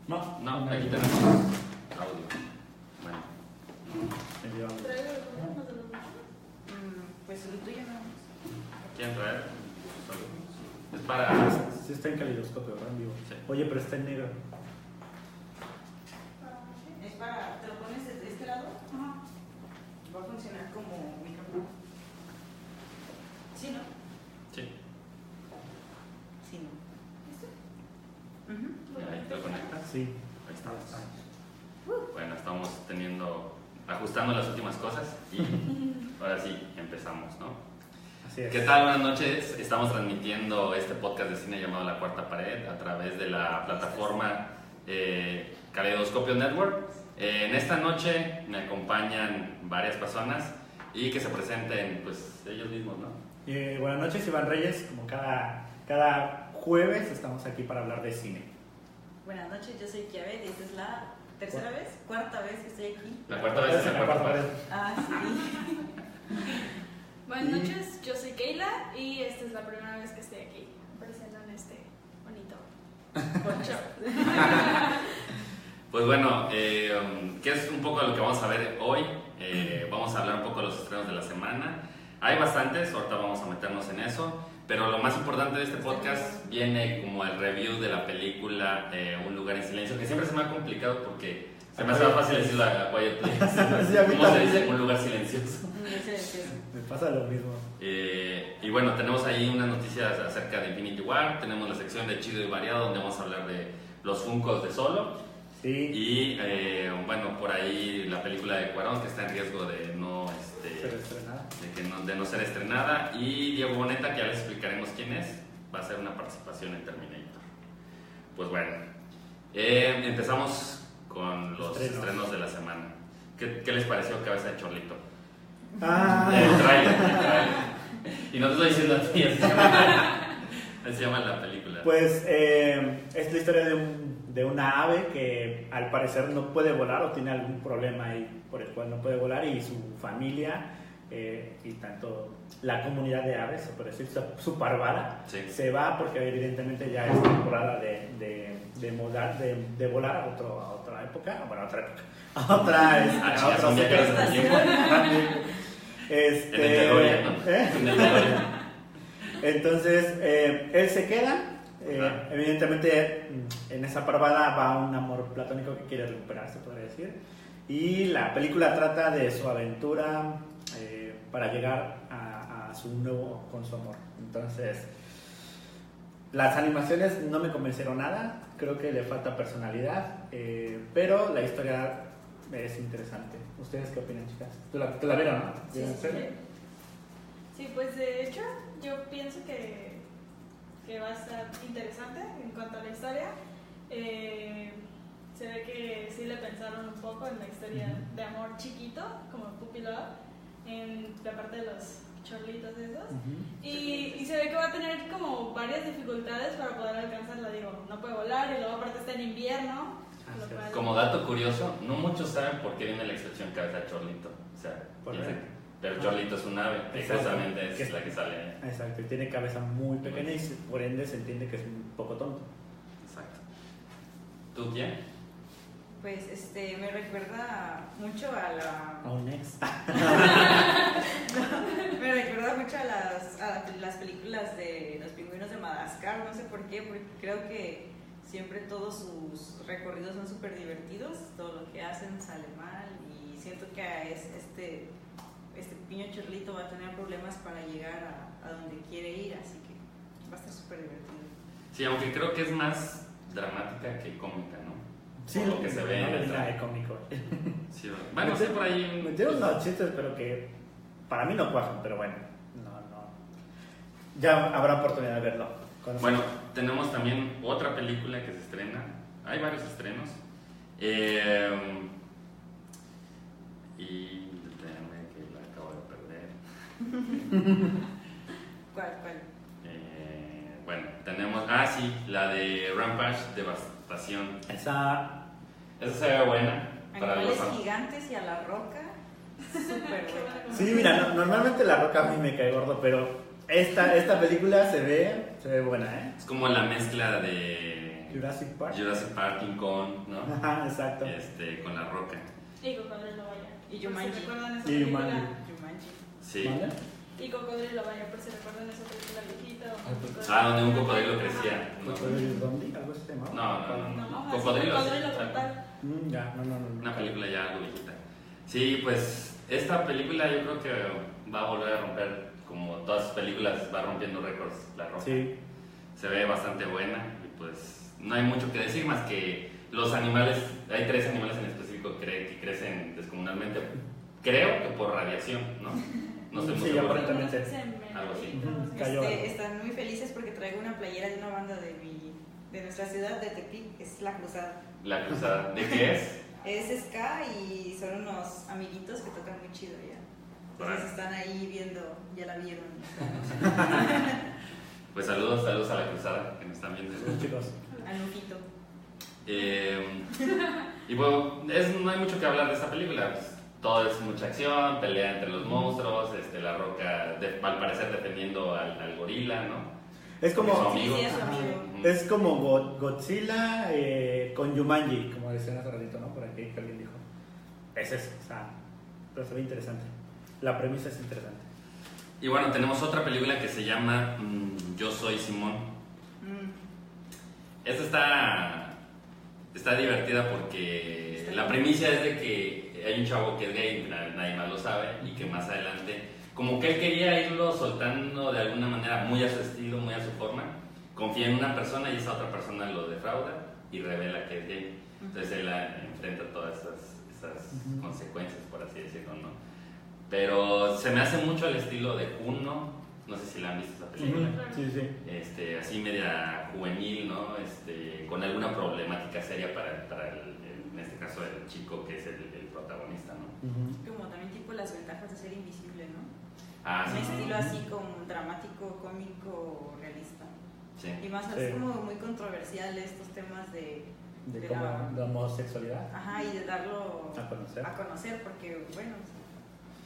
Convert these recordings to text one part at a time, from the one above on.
No, aquí tenemos audio. Bueno. ¿Traigo los problemas de los demás? Pues el tuyo no. ¿Quieren traer? Es para... Sí está en calidoscopio, ¿verdad? En vivo. Sí. Oye, pero está en negro. Es para, te lo pones desde este lado. Ajá. Va a funcionar como micrófono. ¿Sí, no? Sí. Sí, no. Ahí te lo conectas. Sí. Ahí estamos. Bueno, estamos ajustando las últimas cosas y ahora sí, empezamos, ¿no? Así es. ¿Qué tal? Buenas noches. Estamos transmitiendo este podcast de cine llamado La Cuarta Pared a través de la plataforma Caleidoscopio Network. En esta noche me acompañan varias personas y que se presenten pues ellos mismos, ¿no? Buenas noches, Iván Reyes. Como cada jueves estamos aquí para hablar de cine. Buenas noches, yo soy Kiabet y esta es la tercera vez, cuarta vez que estoy aquí. La cuarta vez es la cuarta pared. Ah, sí. Buenas noches, yo soy Keila y esta es la primera vez que estoy aquí apareciendo en este bonito show. Pues bueno, ¿qué es un poco de lo que vamos a ver hoy? Vamos a hablar un poco de los estrenos de la semana. Hay bastantes, ahorita vamos a meternos en eso, pero lo más importante de este podcast viene como el review de la película Un lugar en silencio, que siempre se me ha complicado porque se me hace más fácil decirlo a Quiet Place. Sí, a mí ¿Cómo se también. dice? Un lugar silencioso. Me pasa lo mismo. Y bueno, tenemos ahí unas noticias acerca de Infinity War, tenemos la sección de Chido y Variado donde vamos a hablar de los Funkos de Solo. Sí. Y bueno, por ahí la película de Cuarón que está en riesgo de no, Ser estrenada. de no ser estrenada. Y Diego Boneta, que ya les explicaremos quién es, va a hacer una participación en Terminator. Pues bueno, empezamos con los estrenos de la semana. ¿Qué les pareció Cabeza de Chorlito? El trailer. Y no te estoy diciendo a ti, así se llama la película. Pues es la historia de una ave que al parecer no puede volar o tiene algún problema ahí por el cual no puede volar, y su familia y tanto la comunidad de aves, o por decir su parvada, Sí. se va porque evidentemente ya es temporada de volar a otra época, bueno, a otra época, a otra son viajeros del tiempo. En el DeLorean, ¿no? En el DeLorean. Entonces, él se queda. Evidentemente, en esa parvada va un amor platónico que quiere recuperar, se podría decir. Y la película trata de su aventura para llegar a su nuevo con su amor. Entonces, las animaciones no me convencieron nada. Creo que le falta personalidad, pero la historia es interesante. ¿Ustedes qué opinan, chicas? ¿Tú la vieron, no? Sí, sí. Sí, pues de hecho yo pienso que va a estar interesante en cuanto a la historia. Se ve que sí le pensaron un poco en la historia de amor chiquito, como Puppy Love, en la parte de los chorlitos esos. Y se ve que va a tener como varias dificultades para poder alcanzarla. Digo, no puede volar y luego aparte está en invierno. Lo cual... Como dato curioso, no muchos saben por qué viene la expresión cabeza de chorlito. O sea, pero chorlito es un ave, precisamente es la que sale ahí. Exacto, y tiene cabeza muy pequeña y por ende se entiende que es un poco tonto. Exacto. ¿Tú quién? Pues me recuerda mucho a un ex. Me recuerda mucho a las películas de los pingüinos de Madagascar, no sé por qué, porque creo que siempre todos sus recorridos son súper divertidos, todo lo que hacen sale mal y siento que este pequeño chorlito va a tener problemas para llegar a donde quiere ir, así que va a estar súper divertido. Sí, aunque creo que es más dramática que cómica, ¿no? Sí, por lo que se ve en el trailer. cómico. Sí, bueno, sí, por ahí. Metieron unos chistes, pero que para mí no cuajan, pero bueno, no. Ya habrá oportunidad de verlo. Bueno, tenemos también otra película que se estrena. Hay varios estrenos. Y déjame que la acabo de perder. ¿Cuál? Bueno, tenemos. Sí, la de Rampage Devastación. Esa se ve buena. Para Animales los gigantes y a la roca. Súper buena. Sí, mira, normalmente La Roca a mí me cae gordo, pero esta película se ve buena, ¿eh? Es como la mezcla de Jurassic Park. Jurassic Park, King Kong, ¿no? Ajá, exacto. Con La Roca. Y Cocodrilo Vaya. Y Por Jumanji. si recuerdan esa Y película. Jumanji. Sí. ¿Vale? Y Cocodrilo Vaya, por si recuerdan esa película viejita. Donde un cocodrilo crecía. ¿no? ¿Cocodrilo Dundee? ¿Algo se llamaba? No. Así, Cocodrilo, sí, Cocodrilo tal total. Ya, no. Una película ya algo viejita. Sí, pues esta película yo creo que va a volver a romper, como todas sus películas, va rompiendo récords, La Roca. Sí. Se ve bastante buena y pues no hay mucho que decir más que los animales, hay 3 animales en específico que crecen descomunalmente, creo que por radiación, ¿no? No estoy muy Sí, seguro. aparentemente. Algo así. Cayó algo. Están muy felices porque traigo una playera de una banda de nuestra ciudad, de Tepic, es La Cruzada. La Cruzada, ¿de qué es? Es ska y son unos amiguitos que tocan muy chido ya. Entonces están ahí viendo, ya la vieron. Pues saludos a La Cruzada que nos están viendo. Los chicos. Al Nujito. Y bueno, no hay mucho que hablar de esta película. Pues, todo es mucha acción, pelea entre los monstruos, La Roca al parecer defendiendo al gorila, ¿no? Es como, Su amigo. Sí, es su amigo. es como Godzilla con Jumanji, como decían hace ratito, ¿no? Por aquí que alguien dijo. Es eso, o sea, pero se ve interesante. La premisa es interesante. Y bueno, tenemos otra película que se llama Yo Soy Simón. Esta está divertida porque la premisa es de que hay un chavo que es gay, nadie más lo sabe, y que más adelante, como que él quería irlo soltando de alguna manera, muy a su estilo, muy a su forma, confía en una persona y esa otra persona lo defrauda y revela que es gay. Entonces él enfrenta todas esas consecuencias, por así decirlo, ¿no? Pero se me hace mucho el estilo de Juno, no sé si la han visto esa película. Sí. Así media juvenil, ¿no? Con alguna problemática seria para en este caso el chico que es el protagonista, ¿no? Como también tipo las ventajas de ser invisible, ¿no? Sí. Un estilo así como dramático, cómico, realista. Sí. Y más Sí. es como muy controversial estos temas de De homosexualidad. Ajá, y de darlo A conocer. porque, bueno,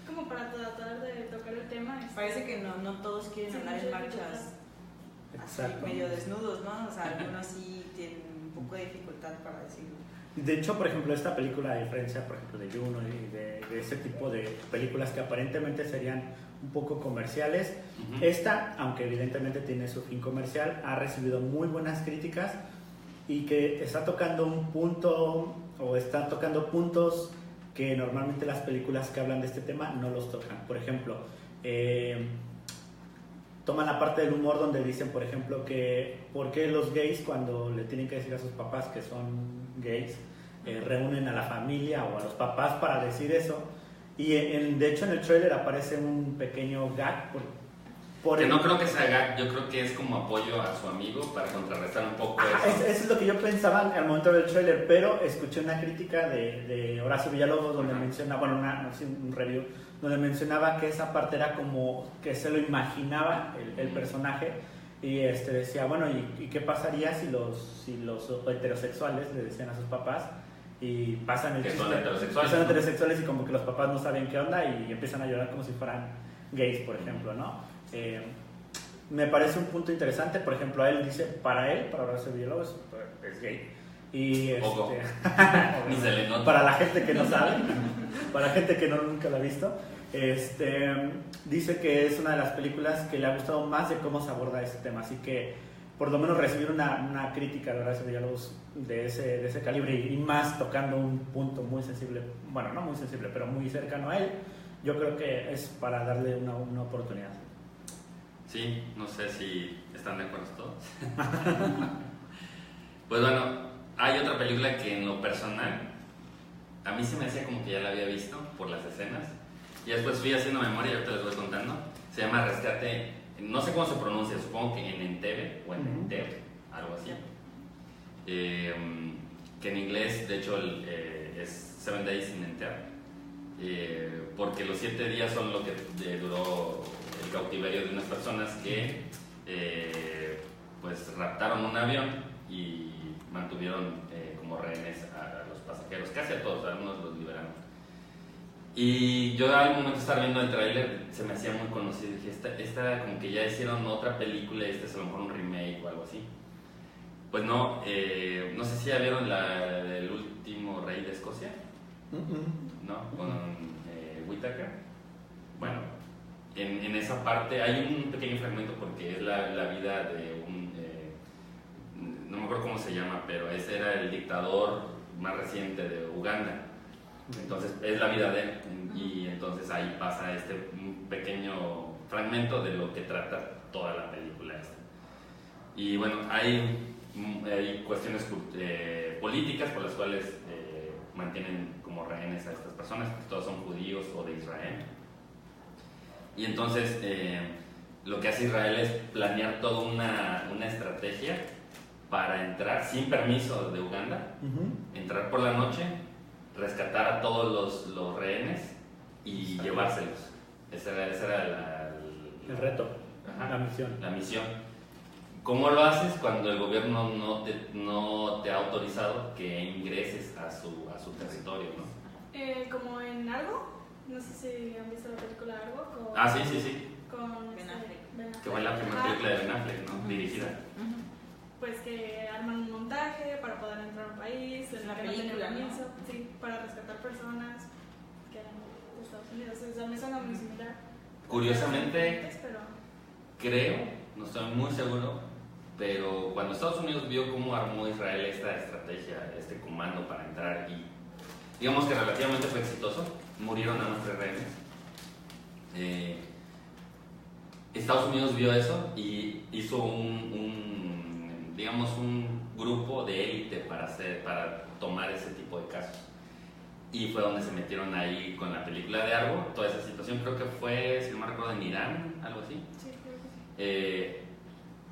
Como para tratar de tocar el tema. parece que no todos quieren Sí, andar en mucho marchas así Exacto. medio desnudos, ¿no? O sea, algunos sí tienen un poco de dificultad para decirlo. De hecho, por ejemplo, esta película, a diferencia, por ejemplo, de Juno y de ese tipo de películas que aparentemente serían un poco comerciales, esta, aunque evidentemente tiene su fin comercial, ha recibido muy buenas críticas y que está tocando un punto, o está tocando puntos que normalmente las películas que hablan de este tema no los tocan. Por ejemplo, toman la parte del humor donde dicen, por ejemplo, que por qué los gays, cuando le tienen que decir a sus papás que son gays, reúnen a la familia o a los papás para decir eso. Y de hecho en el tráiler aparece un pequeño gag que no creo que sea gag, yo creo que es como apoyo a su amigo para contrarrestar un poco eso. Eso es lo que yo pensaba al momento del tráiler, pero escuché una crítica de Horacio Villalobos donde mencionaba, bueno, un review, donde mencionaba que esa parte era como que se lo imaginaba el personaje, y decía, bueno, ¿y qué pasaría si los heterosexuales le decían a sus papás y pasan el que chiste? son heterosexuales, son ¿no? heterosexuales y como que los papás no saben qué onda y empiezan a llorar como si fueran gays, por ejemplo, ¿no? Me parece un punto interesante. Por ejemplo, a él dice, para Horacio Villalobos es gay. Y Ni se le nota. para la gente que no sabe, para la gente que nunca la ha visto, dice que es una de las películas que le ha gustado más de cómo se aborda ese tema. Así que por lo menos recibir una crítica de Horacio Villalobos de ese calibre y más tocando un punto muy sensible, bueno, no muy sensible, pero muy cercano a él, yo creo que es para darle una oportunidad. Sí, no sé si están de acuerdo todos. Pues bueno, hay otra película que en lo personal a mí se me hacía como que ya la había visto por las escenas y después fui haciendo memoria y ahorita les voy contando. Se llama Rescate, no sé cómo se pronuncia, supongo que en Entebbe o en Entebbe, algo así. Que en inglés de hecho es 7 Days in Entebbe, porque los 7 días son lo que duró el cautiverio de unas personas que pues raptaron un avión y mantuvieron como rehenes a los pasajeros, casi a todos, algunos los liberaron. Y yo al momento de estar viendo el tráiler se me hacía muy conocido, dije, esta como que ya hicieron otra película, este es a lo mejor un remake o algo así. Pues no, no sé si ya vieron el último rey de Escocia, ¿no? Con Whittaker. Bueno, en esa parte hay un pequeño fragmento porque es la vida de un, no me acuerdo cómo se llama, pero ese era el dictador más reciente de Uganda. Entonces es la vida de él y entonces ahí pasa un pequeño fragmento de lo que trata toda la película esta. Y bueno, hay cuestiones políticas por las cuales mantienen como rehenes a estas personas, que todos son judíos o de Israel. Y entonces lo que hace Israel es planear toda una estrategia para entrar sin permiso de Uganda, entrar por la noche, rescatar a todos los rehenes y llevárselos. Ese era el reto, ajá, la misión. ¿Cómo lo haces cuando el gobierno no te ha autorizado que ingreses a su territorio, ¿no? Como en Argo, no sé si han visto la película Argo. Sí. Con Ben Affleck. Que fue la primera película de Ben Affleck, ¿no? Dirigida. Pues que arman un montaje para poder entrar al país, Es una que no tienen película, ¿no? permiso, sí, para rescatar personas que eran de Estados Unidos. O sea, me suena muy similar. Curiosamente, Pero... creo, no estoy muy seguro, pero cuando Estados Unidos vio cómo armó Israel esta estrategia, este comando para entrar y digamos que relativamente fue exitoso, murieron a más 3 rehenes. Estados Unidos vio eso y hizo digamos un grupo de élite para tomar ese tipo de casos. Y fue donde se metieron ahí con la película de Argo, toda esa situación. Creo que fue, si no me recuerdo, en Irán, algo así. Sí, creo que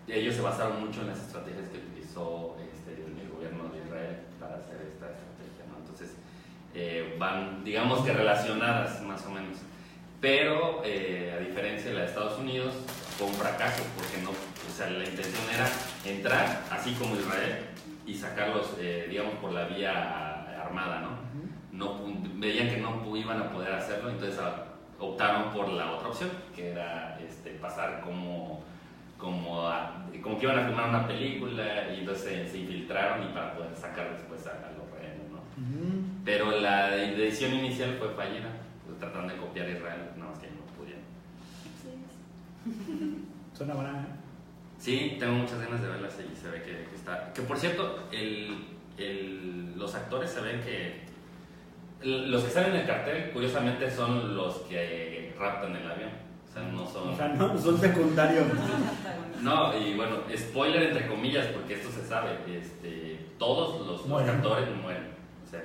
sí. Ellos se basaron mucho en las estrategias que utilizó el gobierno de Israel para hacer esta estrategia, ¿no? Entonces van, digamos que relacionadas más o menos. Pero a diferencia de la de Estados Unidos, fue un fracaso porque la intención era entrar, así como Israel, y sacarlos, digamos, por la vía armada, ¿no? Veían que no iban a poder hacerlo, entonces optaron por la otra opción, que era pasar como que iban a filmar una película y entonces se infiltraron y para poder sacar después a los rehenes, ¿no? Pero la edición inicial fue fallida, pues, tratando de copiar a Israel, nada más que no pudieron. Sí. Suena buena, ¿eh? Sí, tengo muchas ganas de verla y se ve que está... Que por cierto, los actores se ven que... Los que salen en el cartel, curiosamente, son los que raptan el avión. O sea, no son... O sea, no, son secundarios. No, y bueno, spoiler entre comillas, porque esto se sabe, todos los actores mueren, o sea,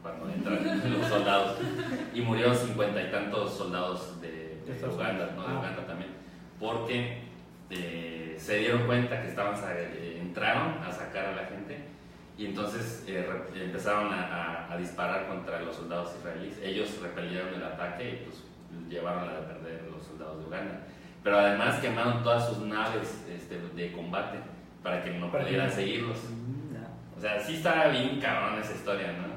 cuando entran los soldados, y murieron 50 y tantos soldados de Uganda, ¿no? De Uganda también, porque se dieron cuenta que entraron a sacar a la gente, y entonces empezaron a disparar contra los soldados israelíes. Ellos repelieron el ataque y pues llevaron a perder los soldados de Uganda. Pero además quemaron todas sus naves de combate para que no pudieran seguirlos. O sea, sí está bien cabrón esa historia, ¿no?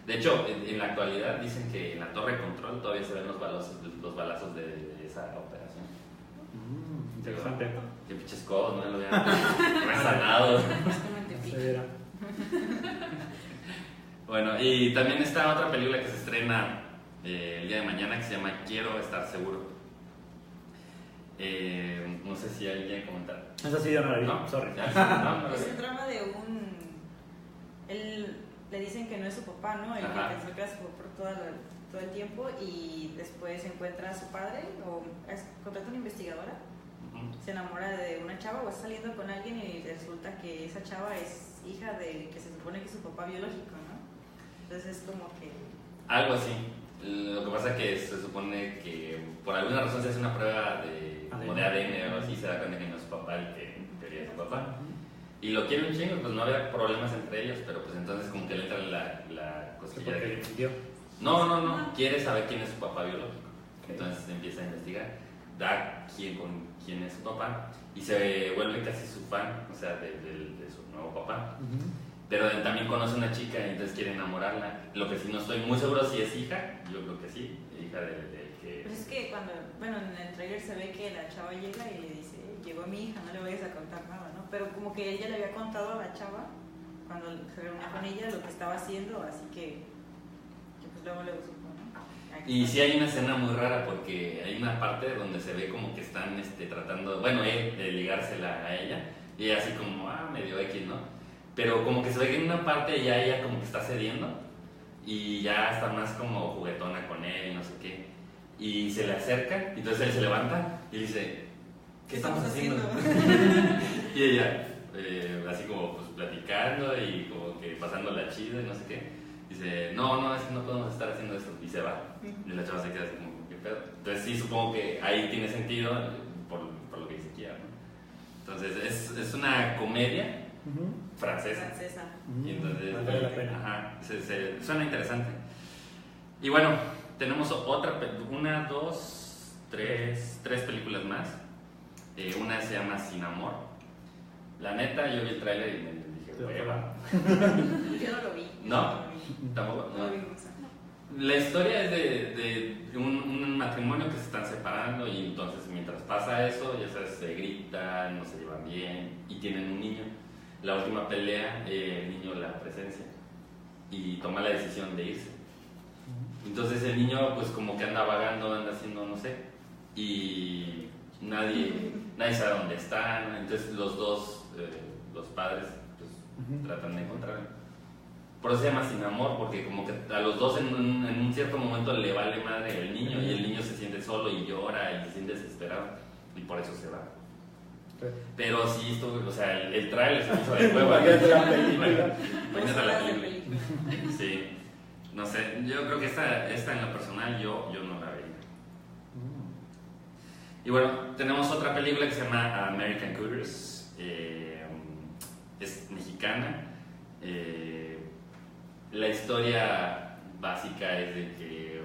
De hecho, en la actualidad dicen que en la torre de control todavía se ven los balazos de esa operación. Interesante. Qué pinches codos, ¿no? Lo habían resanado. Bueno, y también está otra película que se estrena el día de mañana que se llama Quiero estar seguro. No sé si alguien quiere comentar. Esa sí yo no la vi, ¿No? sorry. Es el drama de él le dicen que no es su papá, ¿no? El que pensó que era su papá por todo el tiempo y después encuentra a su padre o contrata a una investigadora, se enamora de una chava o está saliendo con alguien y resulta que esa chava es hija de que se supone que es su papá biológico, ¿no? Entonces es como que... Algo así. Lo que pasa es que se supone que por alguna razón se hace una prueba de ADN o algo así, se da cuenta que no es su papá el que quería su papá. Y lo quiere un chingo, pues no había problemas entre ellos, pero pues entonces como que le entra la cosquilla de que... No, quiere saber quién es su papá biológico. Entonces empieza a investigar, da quién es su papá y se vuelve casi su fan, o sea, de su nuevo papá. Pero también conoce a una chica y entonces quiere enamorarla. Lo que sí no estoy muy seguro si es hija, yo creo que sí, hija de que... Pues es que cuando, bueno, en el trailer se ve que la chava llega y le dice, llegó mi hija, no le vayas a contar nada, ¿no? Pero como que ella le había contado a la chava, cuando se reunió con ella, lo que estaba haciendo, así que pues luego le supo, ¿no? Y sí hay una escena muy rara porque hay una parte donde se ve como que están tratando, bueno, él de ligársela a ella, y ella así como, medio X, ¿no? Pero como que se ve que en una parte ya ella como que está cediendo y ya está más como juguetona con él y no sé qué. Y se le acerca, y entonces él se levanta y dice, ¿qué estamos haciendo? Y ella, así como pues platicando y como que pasando la chida y no sé qué. Dice, no, es que no podemos estar haciendo esto. Y se va. Y la chava se queda así como, ¿qué pedo? Entonces sí, supongo que ahí tiene sentido por lo que dice Kia, ¿no? Entonces es una comedia francesa. Y entonces, vale la pena. Ajá, suena interesante. Y bueno, tenemos tres películas más. Una se llama Sin Amor. La neta, yo vi el tráiler y me dije, hueva. Yo no lo vi. No, tampoco. No No. lo vi. La historia es de un matrimonio que se están separando y entonces mientras pasa eso, ya sabes, se gritan, no se llevan bien y tienen un niño. La última pelea, el niño la presencia y toma la decisión de irse. Entonces el niño pues como que anda vagando, anda haciendo no sé y nadie sabe dónde están. Entonces los dos, los padres pues tratan de encontrarlo. Por eso se llama Sin Amor, porque como que a los dos en un cierto momento le vale madre el niño y el niño se siente solo y llora y se siente desesperado y por eso se va. Pero sí, esto, o sea, el trailer se hizo de hueva. Imagínate la película. Imagínate la película. Sí, no sé, yo creo que esta en lo personal yo no la veía. Y bueno, tenemos otra película que se llama American Cougars, es mexicana. La historia básica es de que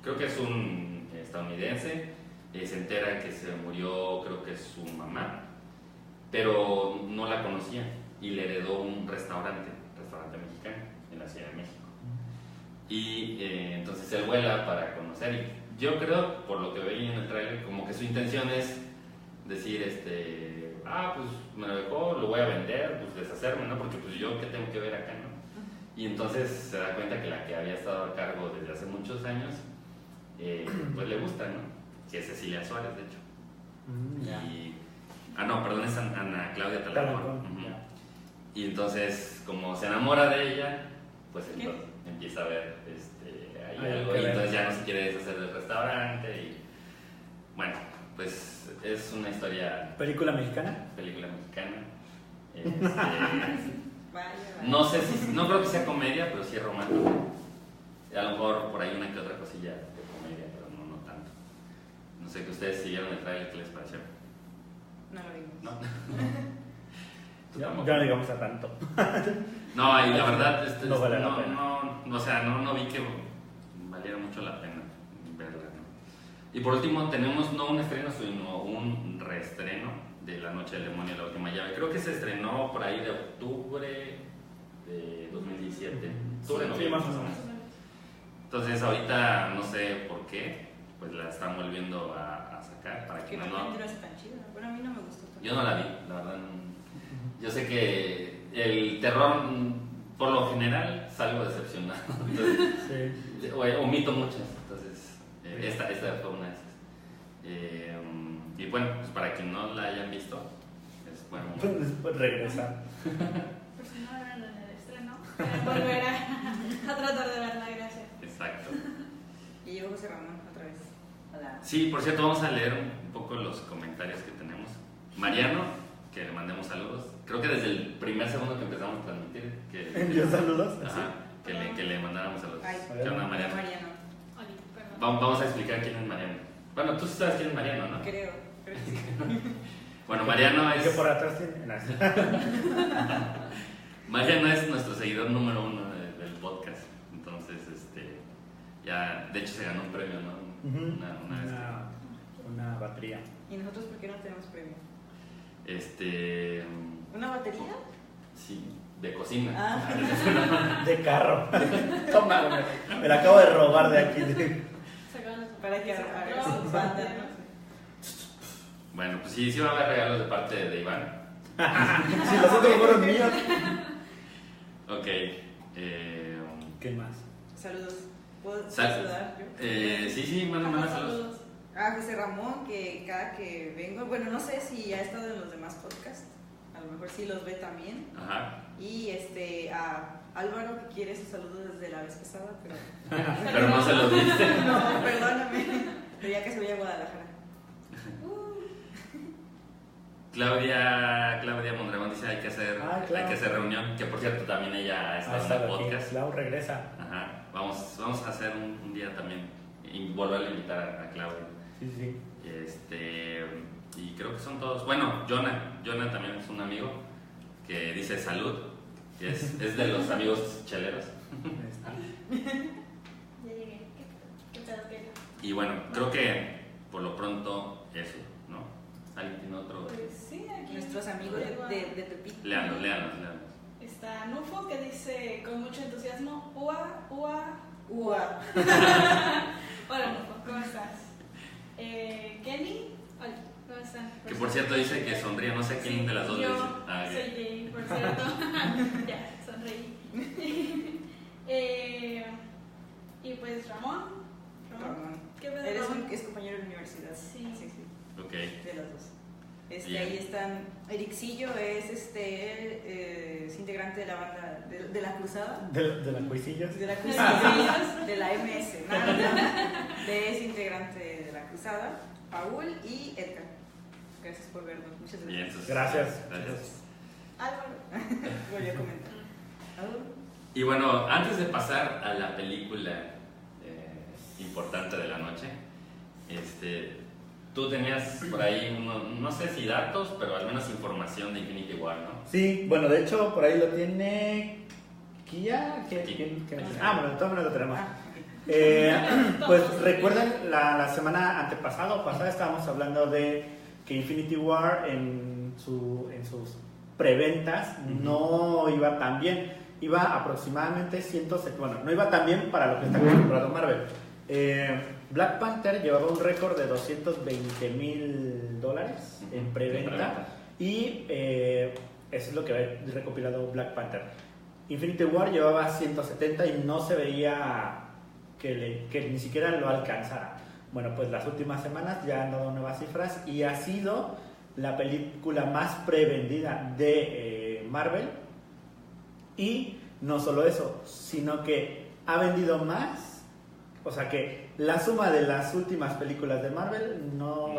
creo que es un estadounidense, se entera que se murió, creo que su mamá, pero no la conocía y le heredó un restaurante mexicano en la Ciudad de México. Y entonces él vuela para conocer y yo creo, por lo que veía en el trailer, como que su intención es decir, pues me lo dejó, lo voy a vender, pues deshacerme, ¿no? Porque pues yo qué tengo que ver acá, ¿no? Y entonces se da cuenta que la que había estado a cargo desde hace muchos años, pues le gusta, ¿no? Que es Cecilia Suárez, de hecho. Es Ana Claudia Talarcón. Y entonces, como se enamora de ella, pues entonces empieza a ver ahí algo, y entonces ya no se quiere deshacer del restaurante. Y bueno, pues es una historia. ¿Película mexicana? Película mexicana. Vaya. No creo que sea comedia, pero sí es romántica. A lo mejor por ahí una que otra cosilla de comedia, pero no tanto. No sé, que ustedes siguieron el trailer, ¿qué les pareció? No lo vimos. ¿No? Ya no digamos a tanto. No, y la verdad, no vale la pena. No vi que valiera mucho la pena verla, ¿no? Y por último tenemos no un estreno, sino un reestreno de La Noche del Demonio, La Última Llave. Creo que se estrenó por ahí de octubre de 2017. Sí, más o menos. Entonces ahorita no sé por qué, pues la están volviendo a sacar para que Que no. realmente no es tan chida. Bueno, a mí no me gustó tanto. Yo no la vi, la verdad. Yo sé que el terror, por lo general, salgo decepcionado. Entonces, Sí. omito muchas. Entonces, esta fue una de esas. Y bueno, pues para quien no la hayan visto, es bueno. Después regresar. Por si no la vieron en el estreno, volver a tratar de verla, gracias. Exacto. Y llegó José Ramón otra vez. Hola. Sí, por cierto, vamos a leer un poco los comentarios que tenemos. Mariano, que le mandemos saludos. Creo que desde el primer segundo que empezamos a transmitir, que ¿Envió saludos? Ajá, que le mandáramos saludos. Ay, ¿Qué onda, Mariano? Oli, perdón. Vamos a explicar quién es Mariano. Bueno, tú sí sabes quién es Mariano, ¿no? Creo que sí. Bueno, Mariano Que es, por atrás tiene. Mariano es nuestro seguidor número 1 del podcast. Entonces, ya, de hecho se ganó un premio, ¿no? Una batería. ¿Y nosotros por qué no tenemos premio? ¿Una batería? Sí, de cocina. Ah. De carro. Toma, me la acabo de robar de aquí. Se acaban de Para que haga su banda, ¿no? Bueno, pues sí va a haber regalos de parte de Iván. Si los otros fueron míos. Ok. ¿Qué más? Saludos. ¿Puedo Sal- saludar yo? Sí, manda saludos. A José Ramón, que cada que vengo, bueno, no sé si ha estado en los demás podcasts, a lo mejor sí los ve también. Ajá. Y a Álvaro, que quiere sus saludos desde la vez pasada, pero Pero no se los diste. no, perdóname, pero ya que se voy a Guadalajara. Claudia Mondragón dice hay que hacer reunión, que por cierto también ella ha estado en el podcast. Clau regresa. Ajá. Vamos a hacer un día también y volver a invitar a Claudia. Sí. Y creo que son todos. Bueno, Jonah también es un amigo que dice salud, que es de los amigos cheleros. Ya llegué. ¿Qué pedo? Y bueno, creo que por lo pronto eso, ¿no? ¿Alguien tiene otro? Pues sí, aquí. Nuestros amigos de Tepito. Léanos. Está Nufo que dice con mucho entusiasmo: Ua. Ua. Hola Nufo, ¿cómo estás? Kenny, hola, ¿cómo están? Que por cierto dice que sonríe, no sé quién de las dos yo dice. Ah, soy gay, por cierto. Ya, sonreí. Y pues Ramón. ¿Qué pedo, Eres Ramón? es compañero de la universidad. Sí. Ok. De las dos. Bien. Ahí están. Ericillo es integrante de la banda de la Cruzada. De las cuisillas. De la Cruzada. De la MS. Es integrante de la Cruzada. Paul y Edgar. Gracias por vernos. Muchas gracias. Bien, entonces, Gracias. Álvaro. Voy a comentar. Y bueno, antes de pasar a la película importante de la noche, tú tenías por ahí, no sé si datos, pero al menos información de Infinity War, ¿no? Sí, bueno, de hecho, por ahí lo tiene Kia. Aquí. Bueno, de todas maneras lo tenemos. Ok. Pues recuerdan la semana antepasada o pasada estábamos hablando de que Infinity War en sus preventas no iba tan bien, iba aproximadamente 170, bueno, no iba tan bien para lo que está acostumbrado Marvel. Black Panther llevaba un récord de $220,000 en preventa y eso es lo que ha recopilado Black Panther. Infinity War llevaba 170 y no se veía que ni siquiera lo alcanzara. Bueno, pues las últimas semanas ya han dado nuevas cifras y ha sido la película más prevendida de Marvel. Y no solo eso, sino que ha vendido más. O sea que la suma de las últimas películas de Marvel no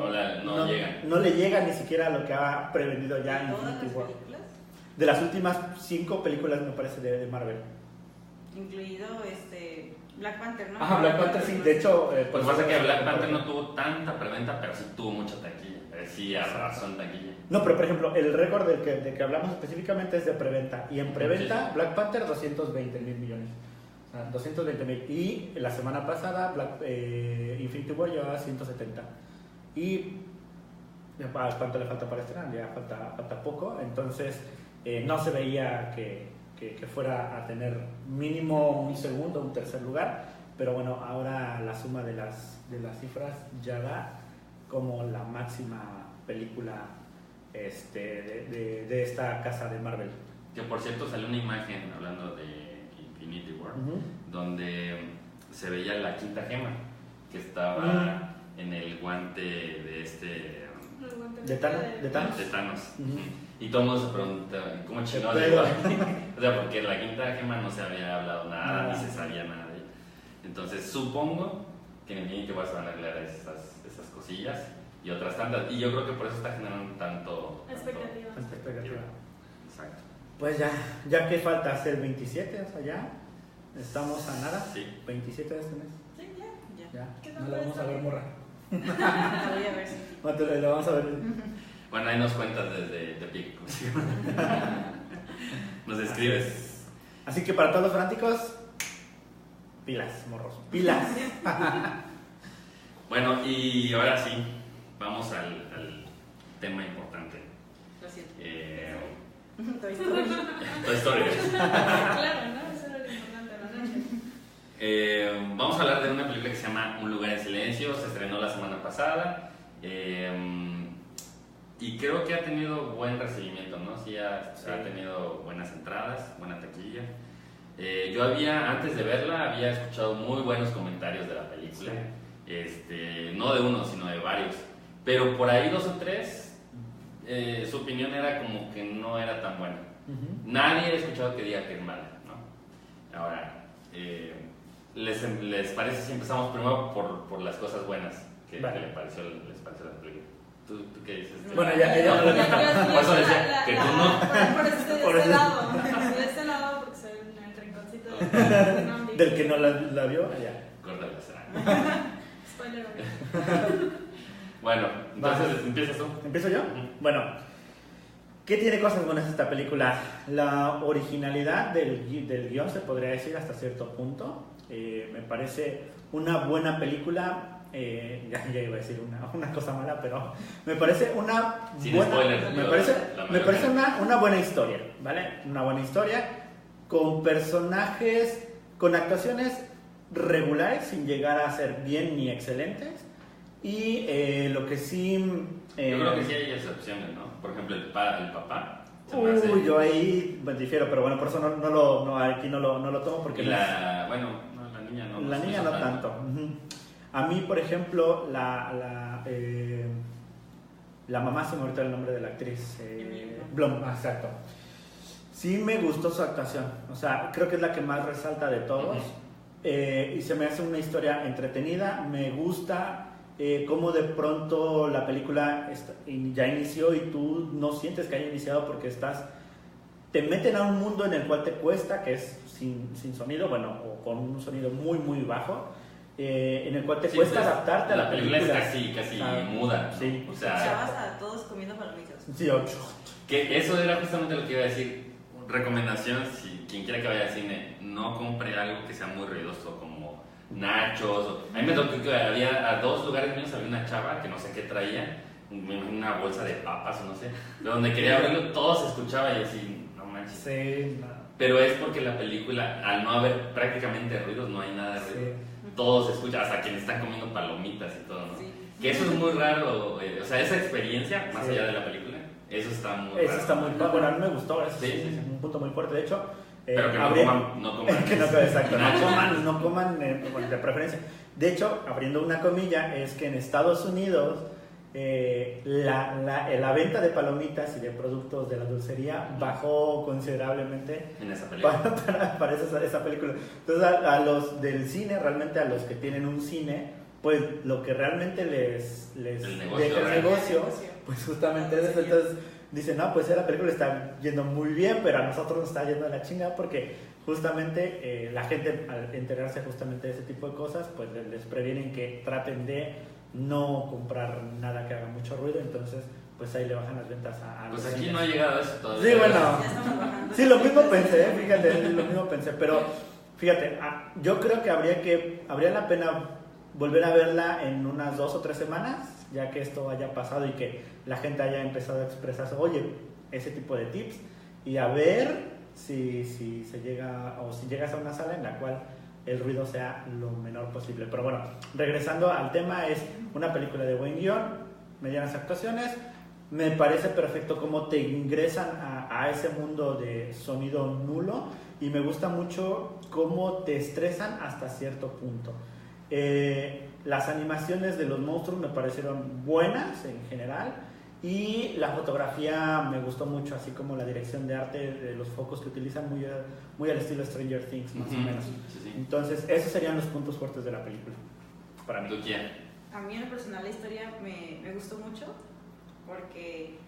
le llega ni siquiera a lo que ha prevendido ya ¿De todas Infinity las War. películas? De las últimas 5 películas, me parece, de Marvel. Incluido Black Panther, ¿no? Black Panther sí, de hecho... Pues pasa que Black Panther no tuvo tanta preventa, pero sí tuvo mucha taquilla. Sí, arrasó en taquilla. No, pero por ejemplo, el récord de que hablamos específicamente es de preventa. Y en preventa, Black Panther, $220,000 millones. O sea, 220,000. Y la semana pasada, Infinity War llevaba 170. Y ¿cuánto le falta para estrenar? Ya falta poco. Entonces, no se veía que fuera a tener mínimo un segundo, un tercer lugar. Pero bueno, ahora la suma de las cifras ya da como la máxima película de esta casa de Marvel. Que por cierto salió una imagen hablando de Infinity War, donde se veía la quinta gema que estaba en el guante de de Thanos. Y todo el mundo se pregunta cómo chingado Pero- llegó ahí? O sea, porque la quinta gema no se había hablado nada, ni se sabía nada de ella. Entonces supongo que en Infinity War se van a aclarar esas cosillas y otras tantas. Y yo creo que por eso está generando tanto Expectativa. Expectativa. Exacto. Pues ya que falta hacer 27, o sea, ya estamos a nada. Sí. 27 de este mes. Sí, ya. Ya. Ya. ¿Qué No tal la vamos a ver, morra. Voy a ver si. Lo vamos a ver. Bueno, ahí nos cuentas desde Tepic. Nos escribes. Así que para todos los fanáticos, pilas, morros. Pilas. Bueno, y ahora sí, vamos al tema importante. Lo siento. Toy Toy Story. Story. Claro, ¿no? Eso era lo importante de la noche. Vamos a hablar de una película que se llama Un lugar en silencio, se estrenó la semana pasada y creo que ha tenido buen recibimiento, ¿no? Sí, ha tenido buenas entradas, buena taquilla. Yo antes de verla, había escuchado muy buenos comentarios de la película, no de uno, sino de varios, pero por ahí 2 o 3, su opinión era como que no era tan buena. Nadie ha escuchado que diga que es mala, ¿no? Ahora, ¿les parece si empezamos primero por las cosas buenas que les pareció la película? ¿Tú qué dices? Bueno, ya por eso decía que tú no. Por eso estoy de este lado. Estoy de este lado porque soy en el rinconcito del que no la vio, allá. Corta la escena. Spoiler. Bueno, entonces empiezas tú. ¿Empiezo yo? Bueno, ¿qué tiene cosas buenas esta película? La originalidad del guión, se podría decir hasta cierto punto. Me parece una buena película. Ya iba a decir una cosa mala, pero me parece una una buena historia, ¿vale? Una buena historia con personajes, con actuaciones regulares sin llegar a ser bien ni excelentes. Y lo que sí... yo creo que sí hay excepciones, ¿no? Por ejemplo, el papá. Yo ahí difiero, pero bueno, por eso aquí no lo tomo porque... la niña no. La niña no tanto. A mí, por ejemplo, la mamá, se me olvidó el nombre de la actriz, Blum, exacto. Sí me gustó su actuación, o sea, creo que es la que más resalta de todos. Y se me hace una historia entretenida, me gusta cómo de pronto la película ya inició y tú no sientes que haya iniciado porque te meten a un mundo en el cual te cuesta, que es sin sonido, bueno, o con un sonido muy muy bajo. En el cual te cuesta adaptarte a la película. La película es casi muda, ¿no? Sí. O sea, escuchabas a todos comiendo palomitas. Sí, 8. Que eso era justamente lo que iba a decir. Recomendación, si quien quiera que vaya al cine, no compre algo que sea muy ruidoso, como nachos. A mí me tocó que había a 2 lugares míos, había una chava que no sé qué traía, una bolsa de papas o no sé, pero donde quería abrirlo todo se escuchaba y así, no manches. Sí, no. Pero es porque la película, al no haber prácticamente ruidos, no hay nada de ruido. Sí. Todo se escucha, hasta quienes están comiendo palomitas y todo, ¿no? Sí. Que eso es muy raro, o sea, esa experiencia, más allá de la película, eso está muy raro. Eso está muy... Bueno, a mí me gustó, eso sí. un punto muy fuerte, de hecho. Pero que no coman. Que exacto, no coman de preferencia. De hecho, abriendo una comilla, es que en Estados Unidos la venta de palomitas y de productos de la dulcería bajó considerablemente en esa película. para esa película. Entonces a los del cine, realmente a los que tienen un cine, pues lo que realmente les deja el negocio, pues justamente es eso. Entonces dicen, no, pues la película está yendo muy bien, pero a nosotros nos está yendo a la chingada porque justamente la gente, al enterarse justamente de ese tipo de cosas, pues les previenen que traten de no comprar nada que haga mucho ruido. Entonces pues ahí le bajan las ventas a pues los aquí cines. no ha llegado a eso todavía. Sí, bueno, sí, lo mismo pensé, fíjate, lo mismo pensé, pero fíjate, yo creo que habría la pena volver a verla en unas 2 o 3 semanas, ya que esto haya pasado y que la gente haya empezado a expresarse, oye, ese tipo de tips, y a ver si se llega, o si llegas a una sala en la cual el ruido sea lo menor posible. Pero bueno, regresando al tema, es una película de buen guión, medianas actuaciones. Me parece perfecto cómo te ingresan a ese mundo de sonido nulo, y me gusta mucho cómo te estresan hasta cierto punto. Las animaciones de los monstruos me parecieron buenas en general, y la fotografía me gustó mucho, así como la dirección de arte de los focos que utilizan, muy al estilo Stranger Things, más o menos. Sí. Entonces esos serían los puntos fuertes de la película para mí. ¿Tú quién? A mí en lo personal la historia me gustó mucho, porque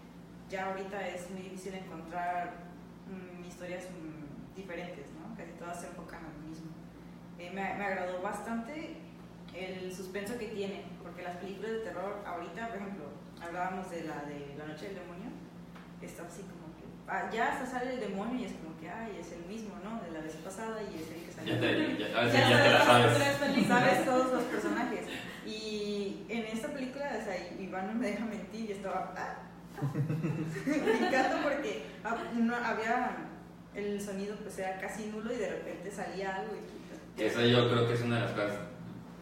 ya ahorita es muy difícil encontrar historias diferentes, ¿no? Casi todas se enfocan a lo mismo. Me agradó bastante el suspenso que tiene, porque las películas de terror ahorita, por ejemplo, hablábamos de la Noche del Demonio, está así como que ya hasta sale el demonio y es como que es el mismo, ¿no? De la vez pasada, y es el que salió. Ya te la sabes. Sabes todos los personajes. Y en esta película, o sea, Iván no me deja mentir, y estaba me encanta porque no había el sonido, pues era casi nulo, y de repente salía algo y Esa yo creo que es una de las cosas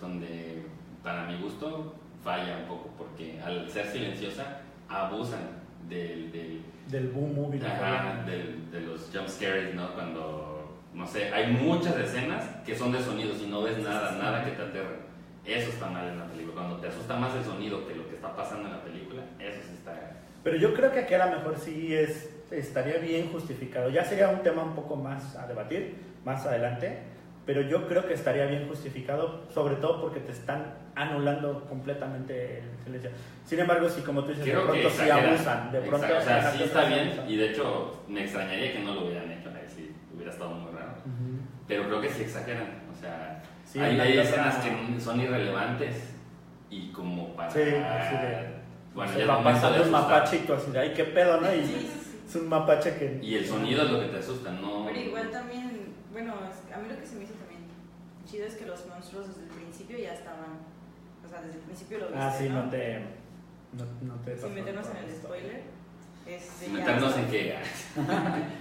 donde, para mi gusto, falla un poco, porque al ser silenciosa, abusan del boom movie. ajá, de los jump scares, ¿no? Cuando, no sé, hay muchas escenas que son de sonidos y no ves nada que te aterre. Eso está mal en la película. Cuando te asusta más el sonido que lo que está pasando en la película, eso sí está... Pero yo creo que aquí a lo mejor sí estaría bien justificado. Ya sería un tema un poco más a debatir más adelante, pero yo creo que estaría bien justificado, sobre todo porque te están anulando completamente el silencio. Sin embargo, sí, como tú dices, Creo de pronto sí abusan. De pronto, o sea, sí está bien, abusan. y de hecho me extrañaría que no lo hubieran hecho, sí, hubiera estado muy raro. Pero creo que sí exageran, o sea, Sí, hay escenas que son irrelevantes y como para... Sí, así de... Bueno, se ya va el momento pasando de un asustar. mapache y tú así de, ay, qué pedo, ¿no? Y es un mapache que... Y el sonido es lo que te asusta, ¿no? Pero igual también, bueno, a mí lo que se me hizo también chido es que los monstruos desde el principio ya estaban, o sea, desde el principio lo viste, Ah, sí, ¿no? no te Sin pasó meternos por en el esto. spoiler. Sin ya meternos está. en qué.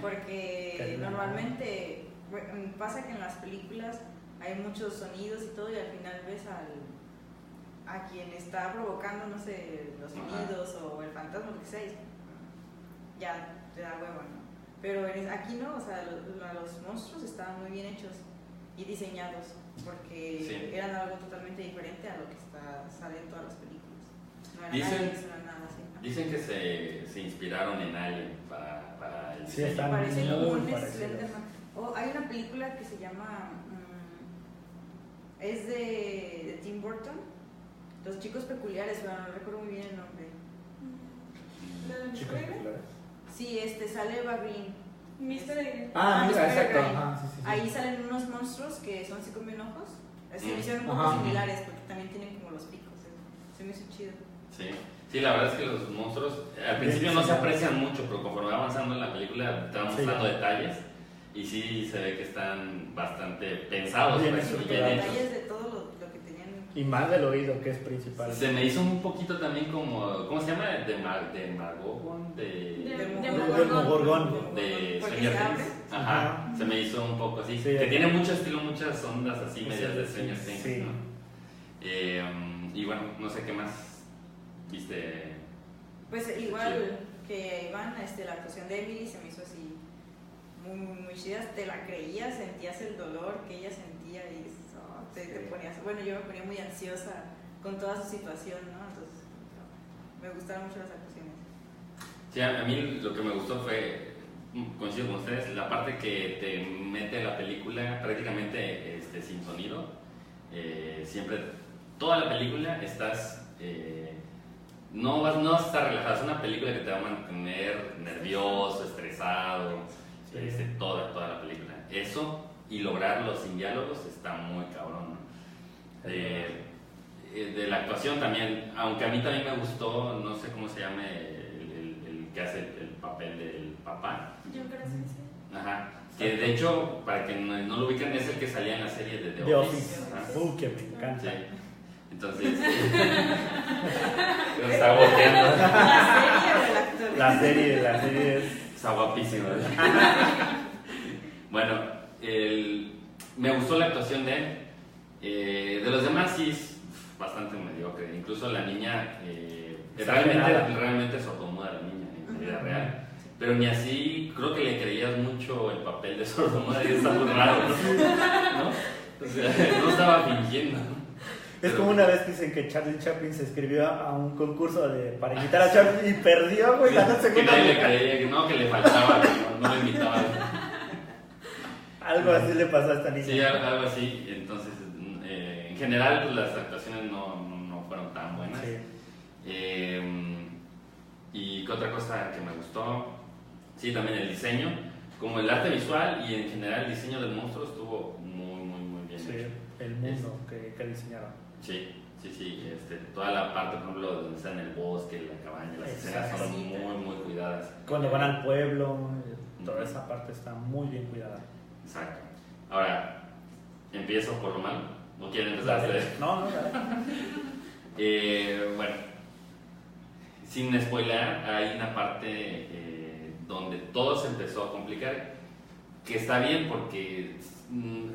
Porque normalmente bueno, pasa que en las películas hay muchos sonidos y todo y al final ves a quien está provocando, no sé, los sonidos o el fantasma, lo que sea, y ya te da huevo, ¿no? Pero aquí no, o sea, los monstruos estaban muy bien hechos y diseñados porque Sí. eran algo totalmente diferente a lo que sale en todas las películas. No eran Dicen- aliens, no eran nada así, ¿no? Dicen que se inspiraron en Alien para el Sí, diseño. están Parece muy como un parecidos. Slenderman. Hay una película que se llama es de Tim Burton, Los Chicos Peculiares, pero no recuerdo muy bien el nombre. Chicos ¿Mr. populares. Sí, sale Eva Green. Green? Ah, Mr. mira, exacto. Green. Ajá, sí, sí, sí. Ahí salen unos monstruos que son así con bien ojos. Se me hicieron un poco Ajá. similares porque también tienen como los picos. Se me hizo chido. Sí. Sí, la verdad es que los monstruos al principio no se aprecian mucho, pero conforme va avanzando en la película te van Sí, mostrando ya. detalles y sí se ve que están bastante pensados, Bien pues, hechos, y Sí, bien los hechos. detalles de todo lo que tenían. Y más del oído, que es principal. Se me hizo un poquito también como, ¿cómo se llama? De Margogon, Del Mogorgón. de Porque Stranger se abre. Things. Ajá, se me hizo un poco así. Sí. Que tiene mucho estilo, muchas ondas así Sí, medias de sí, Stranger Things, sí. ¿no? Y bueno, no sé qué más viste. Pues igual que Iván, la actuación de Emily se me hizo así muy chida, te la creías, sentías el dolor que ella sentía y te ponías, bueno, yo me ponía muy ansiosa con toda su situación, ¿no? Entonces me gustaron mucho las actuaciones. Sí, a mí lo que me gustó fue, coincido con ustedes, la parte que te mete la película prácticamente sin sonido. Siempre, toda la película estás... no vas a estar relajado, es una película que te va a mantener nervioso, estresado, Sí. toda la película. Eso y lograrlo sin diálogos está muy cabrón, ¿no? De la actuación también, aunque a mí también me gustó, no sé cómo se llama el que hace el papel del papá. Yo creo que sí. Ajá. Que de hecho, para que no lo ubican, es el que salía en la serie de The Office. Ajá. Que me encanta. Sí. Entonces, lo está volteando. ¿La serie o el actor? La serie es... Está guapísimo. Bueno, me gustó la actuación de él. De los demás sí es bastante mediocre. Incluso la niña, realmente sordomuda la niña en la vida real. Pero ni así, creo que le creías mucho el papel de sordomuda y está muy raro, ¿no? O sea, no estaba fingiendo, ¿no? Es como una vez que dicen que Charlie Chaplin se inscribió a un concurso para imitar a Chaplin y perdió, güey, ganó Que segunda. nadie le creía, que le faltaba, que no le invitaba. Algo así le pasó a esta niña. Sí, algo así. Entonces, en general, pues, las actuaciones no fueron tan buenas. Sí. Y qué otra cosa que me gustó, sí, también el diseño, como el arte visual y en general el diseño del monstruo estuvo muy bien Sí, hecho. el mundo que diseñaron. Sí, toda la parte, por ejemplo, donde está en el bosque, la cabaña, las escenas son muy cuidadas. Cuando van al pueblo, toda esa parte está muy bien cuidada. Exacto. Ahora, empiezo por lo malo. ¿No quieren empezar ustedes? No, dale. Bueno, sin spoiler, hay una parte donde todo se empezó a complicar, que está bien porque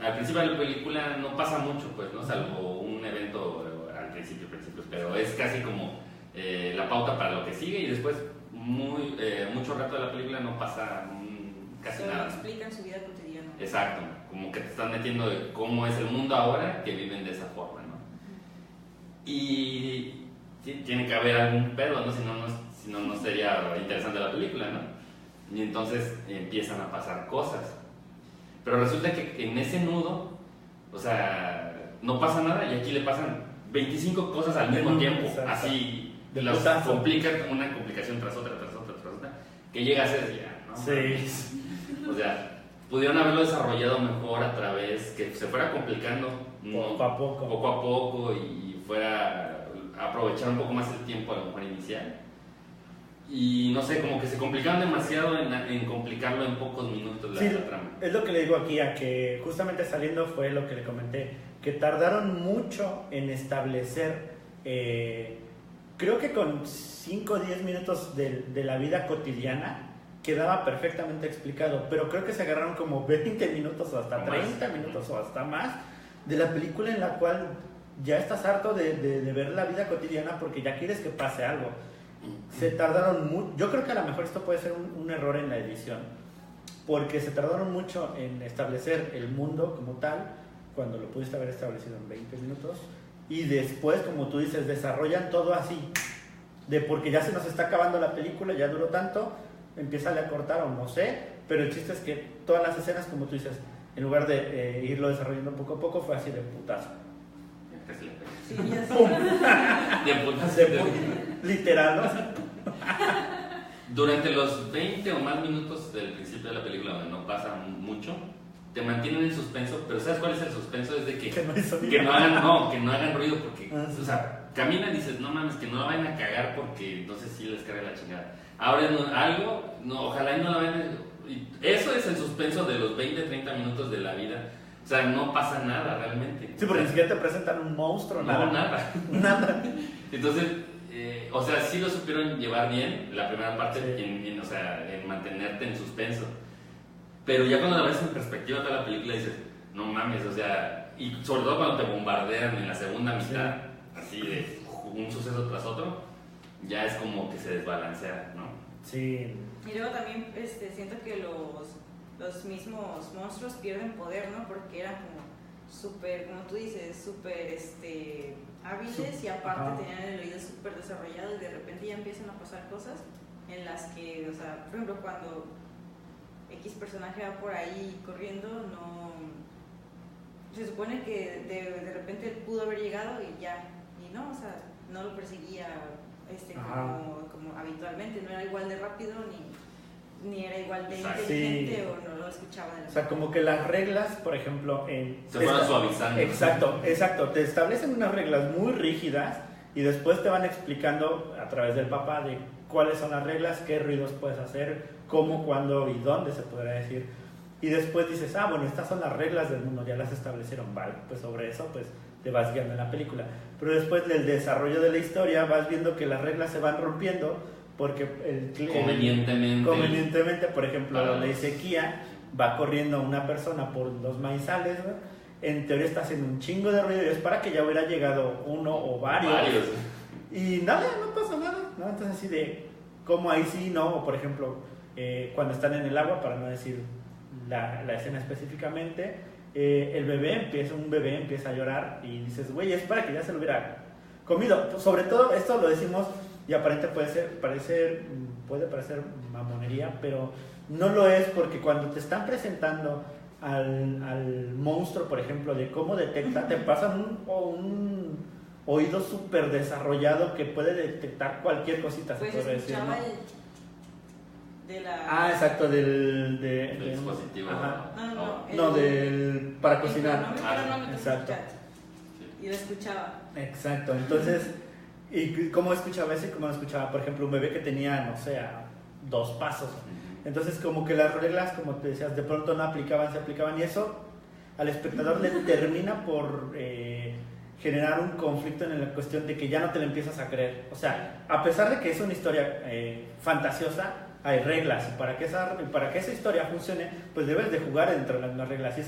al principio de la película no pasa mucho, pues, ¿no? Salvo un evento al principio, pero es casi como la pauta para lo que sigue y después mucho rato de la película no pasa casi nada. Explican su vida cotidiana. Exacto, como que te están metiendo de cómo es el mundo ahora que viven de esa forma, ¿no? Y tiene que haber algún pedo, ¿no? Si no sería interesante la película, ¿no? Y entonces empiezan a pasar cosas. Pero resulta que en ese nudo, o sea, no pasa nada y aquí le pasan 25 cosas al mismo tiempo, así, las complican una complicación tras otra, que llega a ser ya, ¿no? Sí. O sea, pudieron haberlo desarrollado mejor a través, que se fuera complicando poco a poco y fuera a aprovechar un poco más el tiempo a lo mejor inicial. Y no sé, como que se complicaron demasiado en complicarlo en pocos minutos la trama. Es lo que le digo aquí, a que justamente saliendo fue lo que le comenté, que tardaron mucho en establecer, creo que con 5 o 10 minutos de la vida cotidiana quedaba perfectamente explicado, pero creo que se agarraron como 20 minutos o hasta 30 minutos o hasta más de la película en la cual ya estás harto de ver la vida cotidiana porque ya quieres que pase algo. Se tardaron mucho, yo creo que a lo mejor esto puede ser un error en la edición, porque se tardaron mucho en establecer el mundo como tal, cuando lo pudiste haber establecido en 20 minutos, y después, como tú dices, desarrollan todo así, de porque ya se nos está acabando la película, ya duró tanto, empieza a cortar o no sé, pero el chiste es que todas las escenas, como tú dices, en lugar de irlo desarrollando poco a poco, fue así de putazo. Sí, ya sé. De putazo. Literal, ¿no? Durante los 20 o más minutos del principio de la película, donde no pasa mucho, te mantienen en suspenso, pero ¿sabes cuál es el suspenso? Es de que no hagan ruido, porque, o sea, caminan y dices, no mames, que no la vayan a cagar porque entonces sí les carga la chingada. Abren algo, ojalá y no la vayan. Eso es el suspenso de los 20, 30 minutos de la vida. O sea, no pasa nada realmente. Sí, porque ni siquiera te presentan un monstruo, nada. Entonces, o sea, sí lo supieron llevar bien la primera parte, sí. O sea, en mantenerte en suspenso. Pero ya cuando la ves en perspectiva toda la película dices, no mames, o sea, y sobre todo cuando te bombardean en la segunda mitad, así de un suceso tras otro, ya es como que se desbalancea, ¿no? Sí. Y luego también siento que los mismos monstruos pierden poder, ¿no? Porque eran como súper, como tú dices, súper hábiles y aparte tenían el oído súper desarrollado y de repente ya empiezan a pasar cosas en las que, o sea, por ejemplo, cuando X personaje va por ahí corriendo, no, se supone que de repente él pudo haber llegado y ya, y no, o sea, no lo perseguía como habitualmente, no era igual de rápido ni era igual de inteligente o no lo escuchaba. O sea, como que las reglas, por ejemplo, se fueron suavizando. Exacto, te establecen unas reglas muy rígidas y después te van explicando a través del papá de cuáles son las reglas, qué ruidos puedes hacer, cómo, cuándo y dónde se podrá decir. Y después dices, bueno, estas son las reglas del mundo, ya las establecieron, vale, pues sobre eso pues te vas guiando en la película. Pero después del desarrollo de la historia vas viendo que las reglas se van rompiendo porque convenientemente, por ejemplo, la ley sequía, va corriendo una persona por los maizales, ¿no? En teoría está haciendo un chingo de ruido y es para que ya hubiera llegado uno o varios. Y nada, no pasa nada, ¿no? Entonces así de, como ahí sí, no, o por ejemplo, cuando están en el agua, para no decir la escena específicamente, un bebé empieza a llorar y dices, güey, es para que ya se lo hubiera comido. Sobre todo, esto lo decimos y aparente puede parecer mamonería, pero no lo es, porque cuando te están presentando al monstruo, por ejemplo, de cómo detecta, te pasan un oído súper desarrollado que puede detectar cualquier cosita, pues se puede decir, ¿no? Exacto, del dispositivo. Para cocinar. Exacto. Y lo escuchaba. Exacto, entonces, ¿y cómo escuchaba ese? ¿Cómo lo escuchaba? Por ejemplo, un bebé que tenía, no sé, 2 pasos. Entonces, como que las reglas, como te decías, de pronto no se aplicaban, y eso al espectador le termina por generar un conflicto en la cuestión de que ya no te lo empiezas a creer. O sea, a pesar de que es una historia fantasiosa, hay reglas, y para que esa historia funcione, pues debes de jugar entre las mismas reglas, y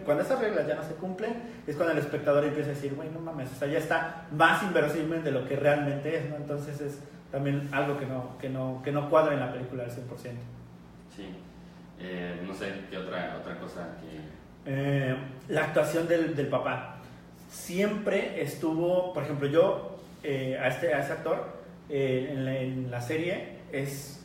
cuando esas reglas ya no se cumplen, es cuando el espectador empieza a decir, güey, no mames, o sea, ya está más inverosímil de lo que realmente es, ¿no? Entonces es también algo que no cuadra en la película al 100%. Sí, no sé, ¿qué otra cosa que...? La actuación del papá siempre estuvo, por ejemplo, yo a ese actor en la serie es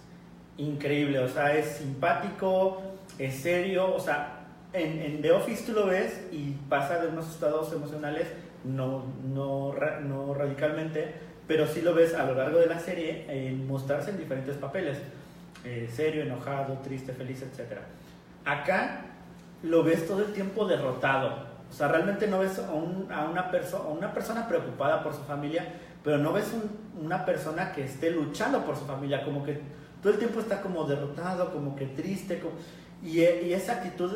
increíble, o sea, es simpático, es serio, o sea, en The Office tú lo ves y pasa de unos estados emocionales, no radicalmente, pero sí lo ves a lo largo de la serie en mostrarse en diferentes papeles, serio, enojado, triste, feliz, etc. Acá lo ves todo el tiempo derrotado, o sea, realmente no ves a una persona preocupada por su familia, pero no ves una persona que esté luchando por su familia, como que todo el tiempo está como derrotado, como que triste, y esa actitud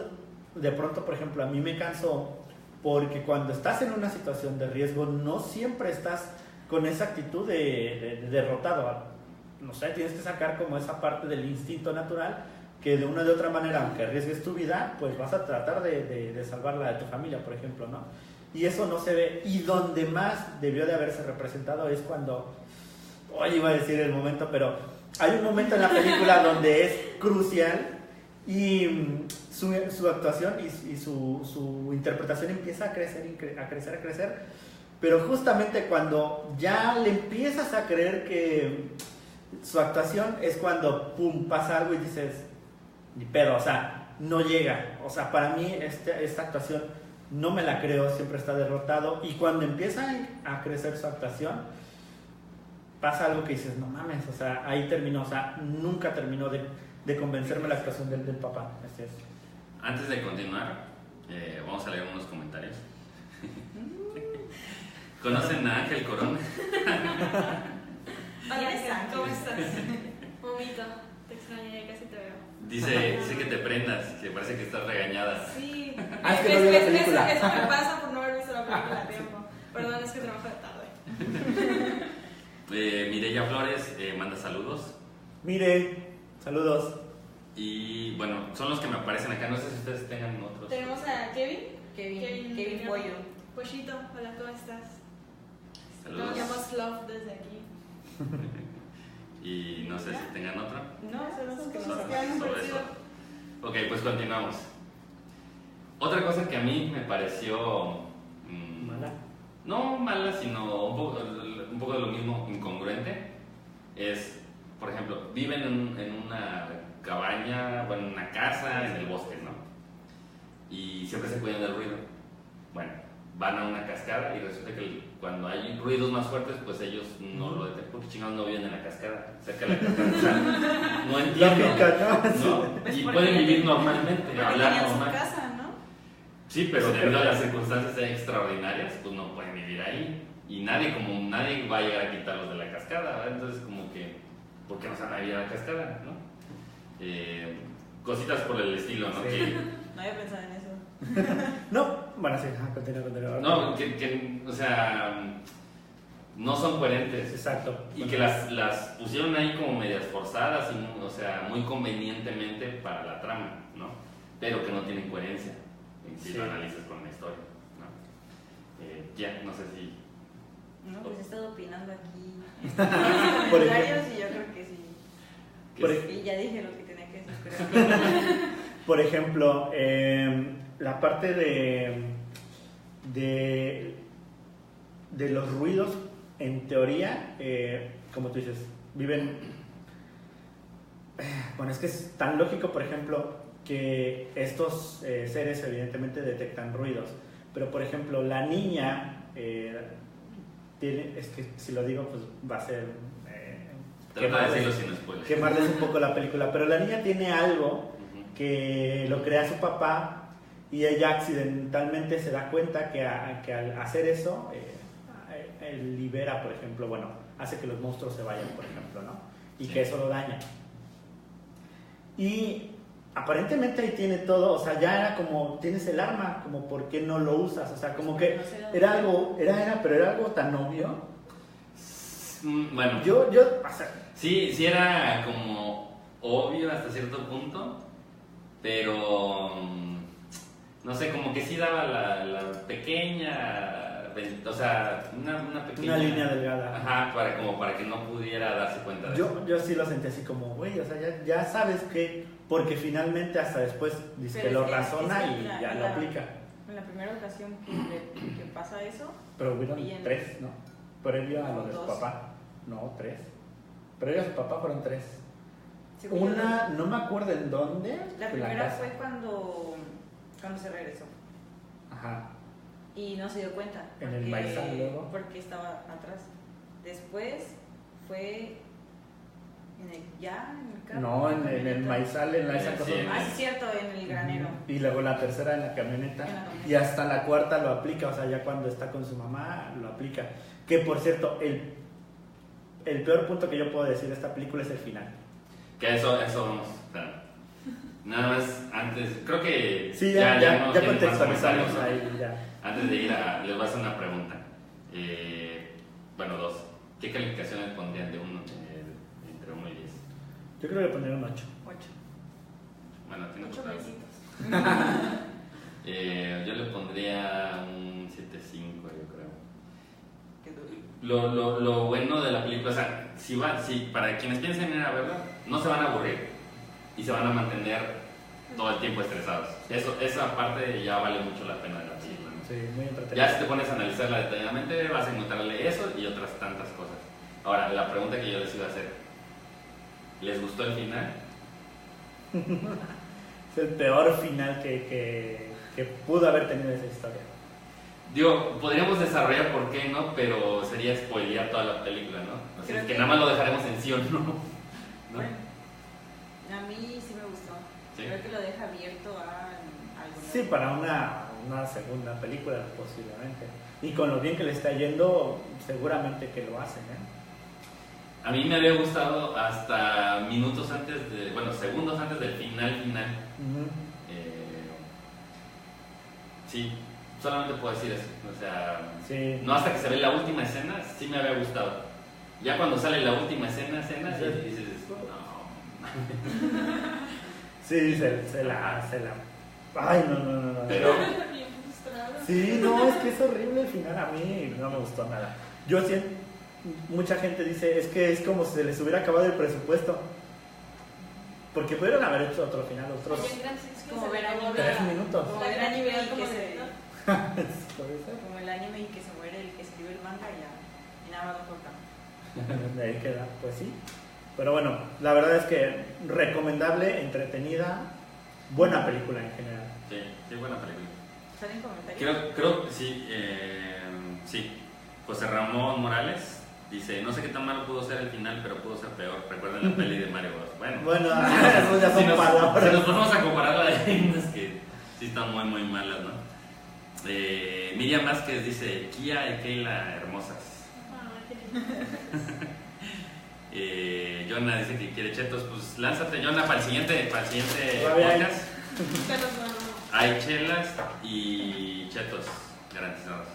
de pronto, por ejemplo, a mí me cansó, porque cuando estás en una situación de riesgo no siempre estás con esa actitud de derrotado, no sé, tienes que sacar como esa parte del instinto natural, que de una u otra manera, aunque arriesgues tu vida, pues vas a tratar de salvar la de tu familia, por ejemplo, ¿no? Y eso no se ve, y donde más debió de haberse representado es cuando, oye, iba a decir el momento, pero hay un momento en la película donde es crucial y su actuación y su interpretación empieza a crecer, pero justamente cuando ya le empiezas a creer que su actuación es cuando, pum, pasa algo y dices, ni pedo, o sea, no llega, o sea, para mí esta actuación no me la creo, siempre está derrotado, y cuando empieza a crecer su actuación, pasa algo que dices, no mames, o sea, ahí terminó, o sea, nunca terminó de convencerme la actuación del papá. Así es. Antes de continuar, vamos a leer unos comentarios. ¿Conocen a Ángel Corona? Hola, ¿cómo estás? Momito, te extrañé, ya casi te veo. Dice que te prendas, que parece que estás regañada. Sí, Es que no vi la película. eso me pasa por no haber visto la película a tiempo. Perdón, es que trabajo de tarde. Mireya Flores manda saludos. Mire, saludos. Y bueno, son los que me aparecen acá. No sé si ustedes tengan otros. Tenemos a Kevin Pollo. Pollito, hola, ¿cómo estás? Saludos. Nos llamamos Love desde aquí. Y no sé si tengan otro. No, eso no es que nos Sobre quedan eso. parecido. Ok, pues continuamos. Otra cosa que a mí me pareció Mala. no mala, sino un poco de lo mismo, incongruente, es, por ejemplo, viven en una cabaña, bueno, en una casa en el bosque, ¿no? Y siempre se cuidan del ruido. Bueno, van a una cascada y resulta que cuando hay ruidos más fuertes, pues ellos no lo detectan, porque chingados no viven en la cascada, cerca de la cascada, o sea, no entiendo, ¿no? Y pueden vivir normalmente, hablar Tenían su normal. casa, ¿no? Sí, pero debido a las circunstancias extraordinarias, pues no pueden vivir ahí. Y nadie va a llegar a quitarlos de la cascada, ¿verdad? Entonces como que, ¿por qué no se van a vivir a la cascada, no? Cositas por el estilo, ¿no? Sí. No había pensado en eso. No, bueno, sí, continúa. No, o sea, no son coherentes. Exacto. Y que las pusieron ahí como medias forzadas, y, o sea, muy convenientemente para la trama, ¿no? Pero que no tienen coherencia, si lo analizas con la historia, ¿no? Ya, no sé si... No, pues he estado opinando aquí en Por comentarios y yo creo que sí. que- Y ya dije lo que tenía que decir, pero... Por ejemplo, la parte de los ruidos, en teoría, como tú dices, viven... Bueno, es que es tan lógico, por ejemplo, que estos seres evidentemente detectan ruidos, pero por ejemplo, la niña tiene, es que si lo digo, pues va a ser... Trata de decirlo sin spoilers. quemarles un poco la película, pero la niña tiene algo que lo crea su papá y ella accidentalmente se da cuenta que al hacer eso libera, por ejemplo, bueno, hace que los monstruos se vayan, por ejemplo, ¿no? Y Sí. que eso lo daña. Y aparentemente ahí tiene todo, o sea, ya era como, tienes el arma, como ¿por qué no lo usas? O sea, como que era algo tan obvio. Bueno, Yo, o sea, sí era como obvio hasta cierto punto, pero no sé, como que sí daba la pequeña, o sea, una pequeña... Una línea delgada. Ajá, como para que no pudiera darse cuenta de eso. Yo sí lo sentí así como, güey, o sea, ya sabes que, porque finalmente hasta después dice que lo razona y ya lo aplica. En la primera ocasión que pasa eso... Pero hubieron bien. 3, ¿no? Previo a lo de su 2. papá. No, 3. Previo a su papá fueron 3. Según Una, no me acuerdo en dónde. La en primera casa. fue cuando se regresó Ajá. y no se dio cuenta. En el maizal luego. Porque estaba atrás. Después fue en el carro. No, en el maizal, en esa cosa. Sí, Ah, sí, cierto, en el granero. Y luego la tercera en la camioneta. En la camioneta. Y hasta la cuarta lo aplica, o sea, ya cuando está con su mamá lo aplica. Que por cierto, el peor punto que yo puedo decir de esta película es el final. Que eso vamos, o sea, nada más antes, creo que Sí, ya no tienen más contextualizamos comentarios, ¿no? ahí, ya. Antes de ir les voy a hacer una pregunta. Bueno, 2. ¿Qué calificaciones pondrían de 1 entre 1 y 10? Yo creo que le pondría un 8. 8. Bueno, tiene 8 que besitos. yo le pondría un 7.5, yo creo. Qué duro. Lo bueno de la película, o sea, si para quienes piensen ir a verla, no se van a aburrir y se van a mantener todo el tiempo estresados. Esa parte ya vale mucho la pena de la película, ¿no? Sí, muy entretenido. Ya si te pones a analizarla detalladamente, vas a encontrarle eso y otras tantas cosas. Ahora, la pregunta que yo les iba a hacer, ¿les gustó el final? Es el peor final que pudo haber tenido esa historia. Digo, podríamos desarrollar por qué no, pero sería spoilear toda la película, ¿no? O sea, Creo es que que- nada más lo dejaremos en sí o no. ¿No? Bueno, a mí sí me gustó. ¿Sí? Creo que lo deja abierto a algo. Sí, para una segunda película posiblemente. Y con lo bien que le está yendo, seguramente que lo hacen, ¿eh? A mí me había gustado hasta minutos antes segundos antes del final. Sí, solamente puedo decir eso. O sea, Sí. no hasta que se ve la última escena, sí me había gustado. Ya cuando sale la última escena, Sí. y dices, no. Sí, se la. Ay, no. Pero, Bien frustrado. Sí, no, es que es horrible el final. A mí no me gustó nada. Yo siento, mucha gente dice, es que es como si se les hubiera acabado el presupuesto. Porque pudieron haber hecho otro final, otros. Oye, en Gran Six que Como se ver le acabó anime. 3 minutos. Como La el gran anime nivel y como que se... director. ¿Puede ser? Como el anime y que se muere el que escribe el manga y nada más lo corta. De ahí queda, pues sí. Pero bueno, la verdad es que recomendable, entretenida, buena película en general. sí, buena película. ¿Salen comentarios? Creo que sí. Sí. José Ramón Morales dice: no sé qué tan malo pudo ser el final, pero pudo ser peor. Recuerden la peli de Mario Bros. Bueno, Eso ya son si nos palabras. ponemos a comparar, hay unas que sí están muy, muy malas, ¿no? Miriam Vázquez dice: Kia y Keila hermosas. Ah, qué Jonah dice que quiere chetos. Pues lánzate, Jonah, para el siguiente Todavía hay. podcast. Pero bueno, Hay chelas y chetos garantizados.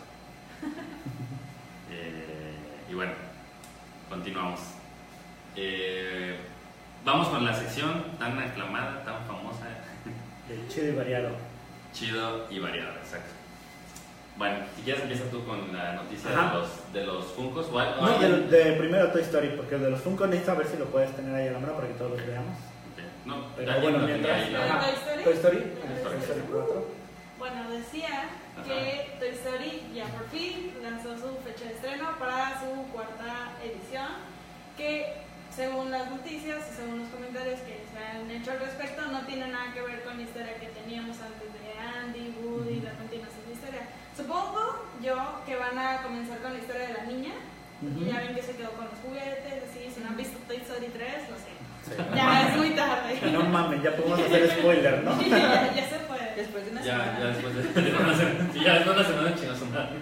Y bueno, continuamos. Vamos con la sección tan aclamada, tan famosa. De chido y variado. Chido y variado, exacto. Bueno, si quieres empieza tú con la noticia Ajá. de los Funkos o algo. No, de primero Toy Story, porque el de los Funko necesito a ver si lo puedes tener ahí a la mano para que todos los veamos. Ok. No, Pero alguien bueno, lo tenía mientras. ahí, ¿no? Ajá. Toy Story. Toy Toy Story 4. bueno, decía que Toy Story ya por fin lanzó su fecha de estreno para su cuarta edición, que según las noticias y según los comentarios que se han hecho al respecto, no tiene nada que ver con la historia que teníamos antes de Andy, Woody, la continuación de historia. Supongo yo que van a comenzar con la historia de la niña, y ya ven que se quedó con los juguetes, así, si no han visto Toy Story 3, no sé. Sí. Ya es muy tarde. No mames, ya podemos hacer spoiler, ¿no? ya se puede. Después de una Ya semana. después de una semana chino su madre.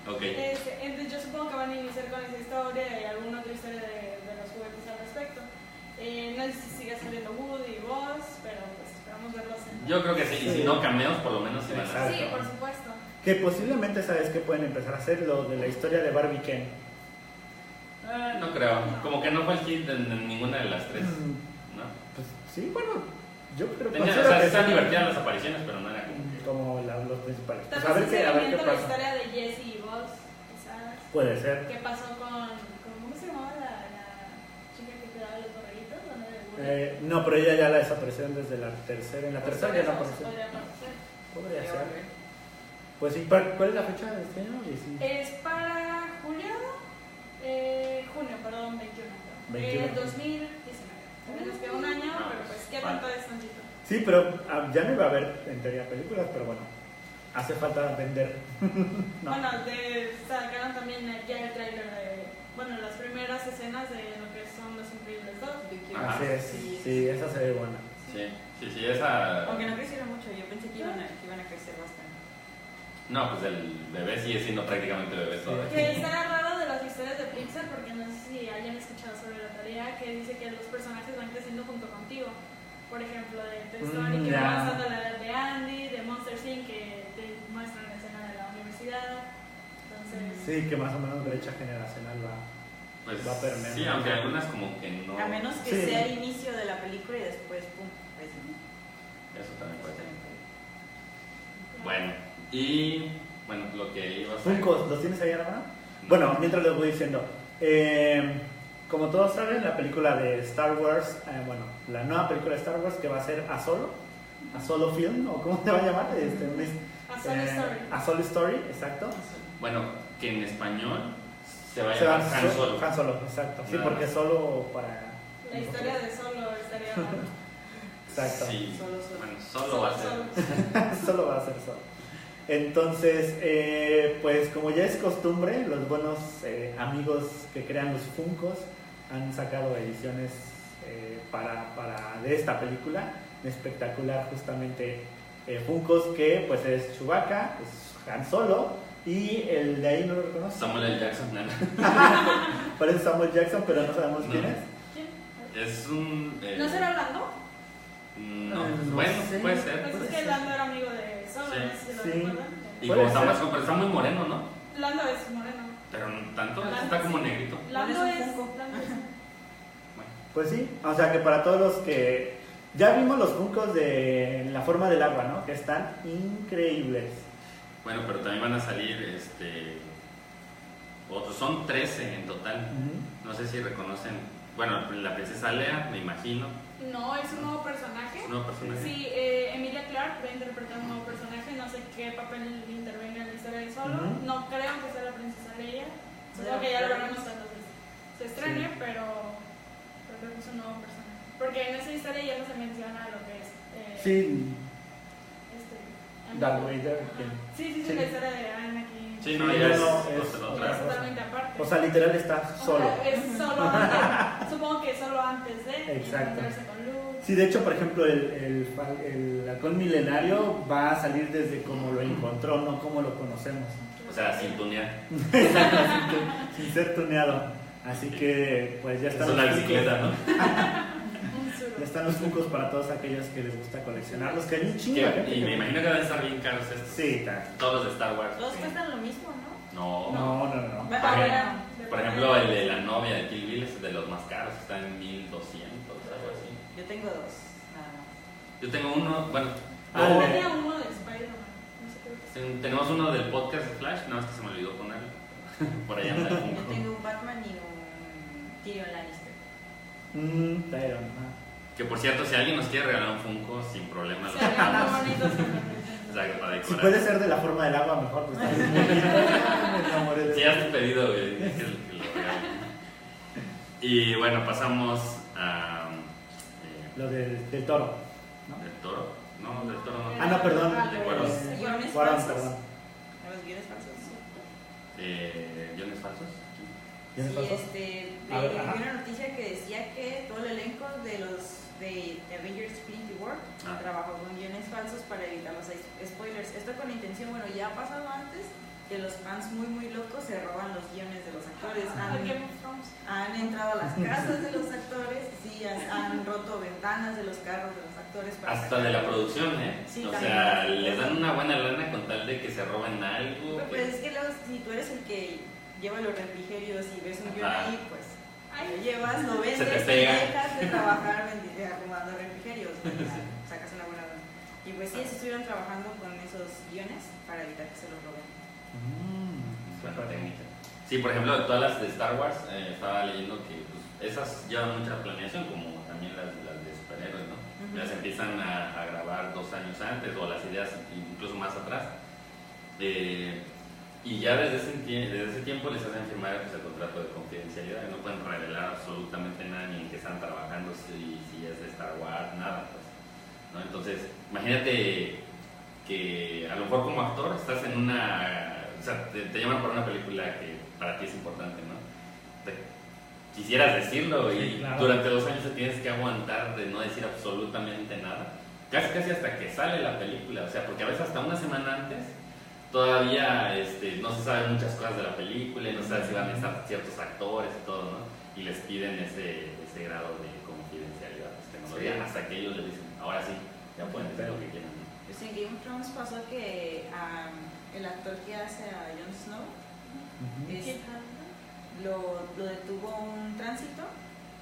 Ok. Entonces yo supongo que van a iniciar con esa historia y alguna otra historia de los juguetes al respecto. No sé si sigue saliendo Woody y Buzz, pero pues esperamos verlos en... Yo creo que sí, y si no cameos, por lo menos sí van a Exacto. Sí, por supuesto. Que posiblemente sabes que pueden empezar a hacer lo de la historia de Barbie Ken. No creo, como que no fue el hit en ninguna de las tres. ¿no? Pues sí, bueno, yo creo O sea, que están sí, divertidas las apariciones, pero no era como que... como los principales. Tal Pues a ver vez qué seguimiento a la pasa. historia de Jesse y Buzz, quizás. Puede ser. ¿Qué pasó con ¿cómo se llamaba la chica que cuidaba los borreguitos? ¿O no era Woody? No, pero ella ya la desaparecieron desde la tercera. En la Pues tercera por ya no eso apareció. podría aparecer. Podría Ya ser. va a ver. Pues sí, ¿cuál es la fecha de este año? Es para junio, perdón, 21. 2019. Tenemos que un año, pero pues qué tanto es tantito. Sí, pero ya no iba a haber en teoría películas, pero bueno, hace falta vender. No. Bueno, sacaron también ya el tráiler de, bueno, las primeras escenas de lo que son Los Increíbles 2. Ajá. Así es, sí, esa se ve buena. Sí, esa... Aunque no crecieron mucho, yo pensé que iban a crecer bastante. No, pues el bebé sigue siendo prácticamente bebé todavía. Que está raro de las historias de Pixar, porque no sé si hayan escuchado sobre la teoría que dice que los personajes van creciendo junto contigo. Por ejemplo, de Toy Story, que ya. va avanzando la edad de Andy, de Monster Inc., que te muestran la escena de la universidad. Entonces, Sí, que más o menos brecha generacional va. Pues, Va permeando. sí, aunque algunas como que no... A menos que Sí. sea el inicio de la película y después, pum, pues sí. Eso también puede ser. También puede. Bueno, y... Bueno, lo que iba a hacer... Funkos, ¿los tienes ahí ahora? Bueno, mientras les voy diciendo. Como todos saben, la película de Star Wars, la nueva película de Star Wars que va a ser A Solo Film, o ¿cómo se va a llamar? A Solo Story. A Solo Story, exacto. Bueno, que en español se va a Se llamar va Han Solo. Han Solo, exacto. Sí, Nada porque más. solo para... La historia de Solo estaría mal. Exacto. Sí, Solo. bueno, solo va a ser... Solo va a ser solo. Entonces, pues como ya es costumbre, los buenos amigos que crean los Funkos han sacado ediciones de esta película espectacular, justamente Funkos que pues es Chewbacca, es Han Solo y el de ahí no lo reconozco. Samuel L. Jackson, ¿no? Parece Samuel Jackson, pero no sabemos No. quién es. ¿Quién? Es un... ¿No será Lando? No, No bueno, sé. puede ser. Pues puede es que ser. Lando era amigo de Solo, Sí. no sé si lo Sí. recuerdan. Y Puede como está ser. más... Pero está muy moreno, ¿no? Lando es moreno. Pero no tanto, Lando está como sí. negrito. Lando ¿Cuál es. es un Funko? Lando es- Bueno, Pues sí, o sea que para todos los que... Ya vimos los Funkos de la forma del agua, ¿no? Que están increíbles. bueno, pero también van a salir otros, son 13 en total. Ujú. No sé si reconocen, bueno, la princesa Leia, me imagino, No, es un nuevo personaje. es un nuevo personaje. Sí, Emilia Clarke va a interpretar un nuevo personaje. No sé qué papel intervenga en la historia de Solo. Ujú. No creo que sea la princesa Leia. Supongo que ya lo veremos cuando se estrene, Sí. pero creo que es un nuevo personaje. Porque en esa historia ya no se menciona lo que es. Sí, Anakin. Darth Vader. Ajá. Sí, Sí. la historia de Anakin. Sí, no, Sí, ya es, no, otra Es cosa. totalmente aparte. O sea, literal está solo. Es solo antes. Supongo que solo antes de Exacto. encontrarse con Luke. Sí, de hecho, por ejemplo, el halcón milenario va a salir desde como lo encontró, no como lo conocemos. O sea, sin tunear. Exacto, sin ser tuneado. Así que, pues ya Es están una los bicicleta, ¿no? Un Zuru. Ya están los Funkos para todos aquellos que les gusta coleccionarlos, que hay un chingo Que- de gente y que- me imagino que deben estar bien caros estos. Sí, está. Todos los de Star Wars. Todos cuestan lo mismo, ¿no? No. No. Bueno, Pagan. Por ejemplo, el de la novia de Kill Bill es de los más caros, está en 1200, algo así. Yo tengo dos, nada más. Yo tengo uno, bueno, Ah, luego Tenía uno de Spider-Man. No sé qué. tenemos uno del podcast de Flash, nada más que se me olvidó ponerlo. Por ahí anda el Yo Funko. tengo un Batman y un Tyrion Lannister. Tyron, Que por cierto, si alguien nos quiere regalar un Funko, sin problema lo Se vean sacamos. muy bonitos. O sea, que para Si decorar. puede ser de la forma del agua, mejor. Pues, me enamoré de Sí, haz tu pedido, güey, que lo regalen. Y bueno, pasamos a. Lo del toro. ¿no? ¿Del toro? No, del toro no. Ah, no, perdón. De Cuarón. Guiones Cuarón, falsos. perdón. Los guiones falsos. ¿Guiones falsos? ¿Ya se Sí, pasó? A ver, vi ajá. una noticia que decía que todo el elenco de Avengers Infinity War Ah. trabajó con guiones falsos para evitar los spoilers. Esto con intención, bueno, ya ha pasado antes que los fans muy locos se roban los guiones de los actores. Ah, Game of Thrones. Han entrado a las casas de los actores, sí, han roto ventanas de los carros de los actores. Para Hasta sacar- de la producción, ¿eh? Sí, O también. sea, les dan una buena lana con tal de que se roben algo. Pues es que luego, si tú eres el que lleva los refrigerios y ves un guión Ajá. ahí, pues Hay llevas, lo vendes Se te y pega. dejas de trabajar acomodando refrigerios, ya sacas una buena lana. Y pues sí, estuvieron trabajando con esos guiones para evitar que se los roben. Buena técnica. Sí, por ejemplo, todas las de Star Wars, estaba leyendo que pues, esas llevan mucha planeación, como también las de superhéroes, ¿no? Las empiezan a grabar 2 años antes, o las ideas incluso más atrás. Y ya desde ese tiempo les hacen firmar pues, el contrato de confidencialidad, no pueden revelar absolutamente nada, ni en qué están trabajando, si es de Star Wars, nada, pues, ¿no? Entonces, imagínate que a lo mejor como actor estás en o sea, te llaman para una película que para ti es importante, ¿no? Quisieras decirlo y claro. Durante 2 años te tienes que aguantar de no decir absolutamente nada, casi hasta que sale la película, o sea, porque a veces hasta una semana antes todavía no se saben muchas cosas de la película y no se sabe si van a estar ciertos actores y todo, ¿no? Y les piden ese grado de confidencialidad, que no lo digan, hasta que ellos les dicen, ahora sí, ya pueden decir lo que quieran, ¿no? Pues en Game of Thrones pasó que el actor que hace a Jon Snow lo detuvo un tránsito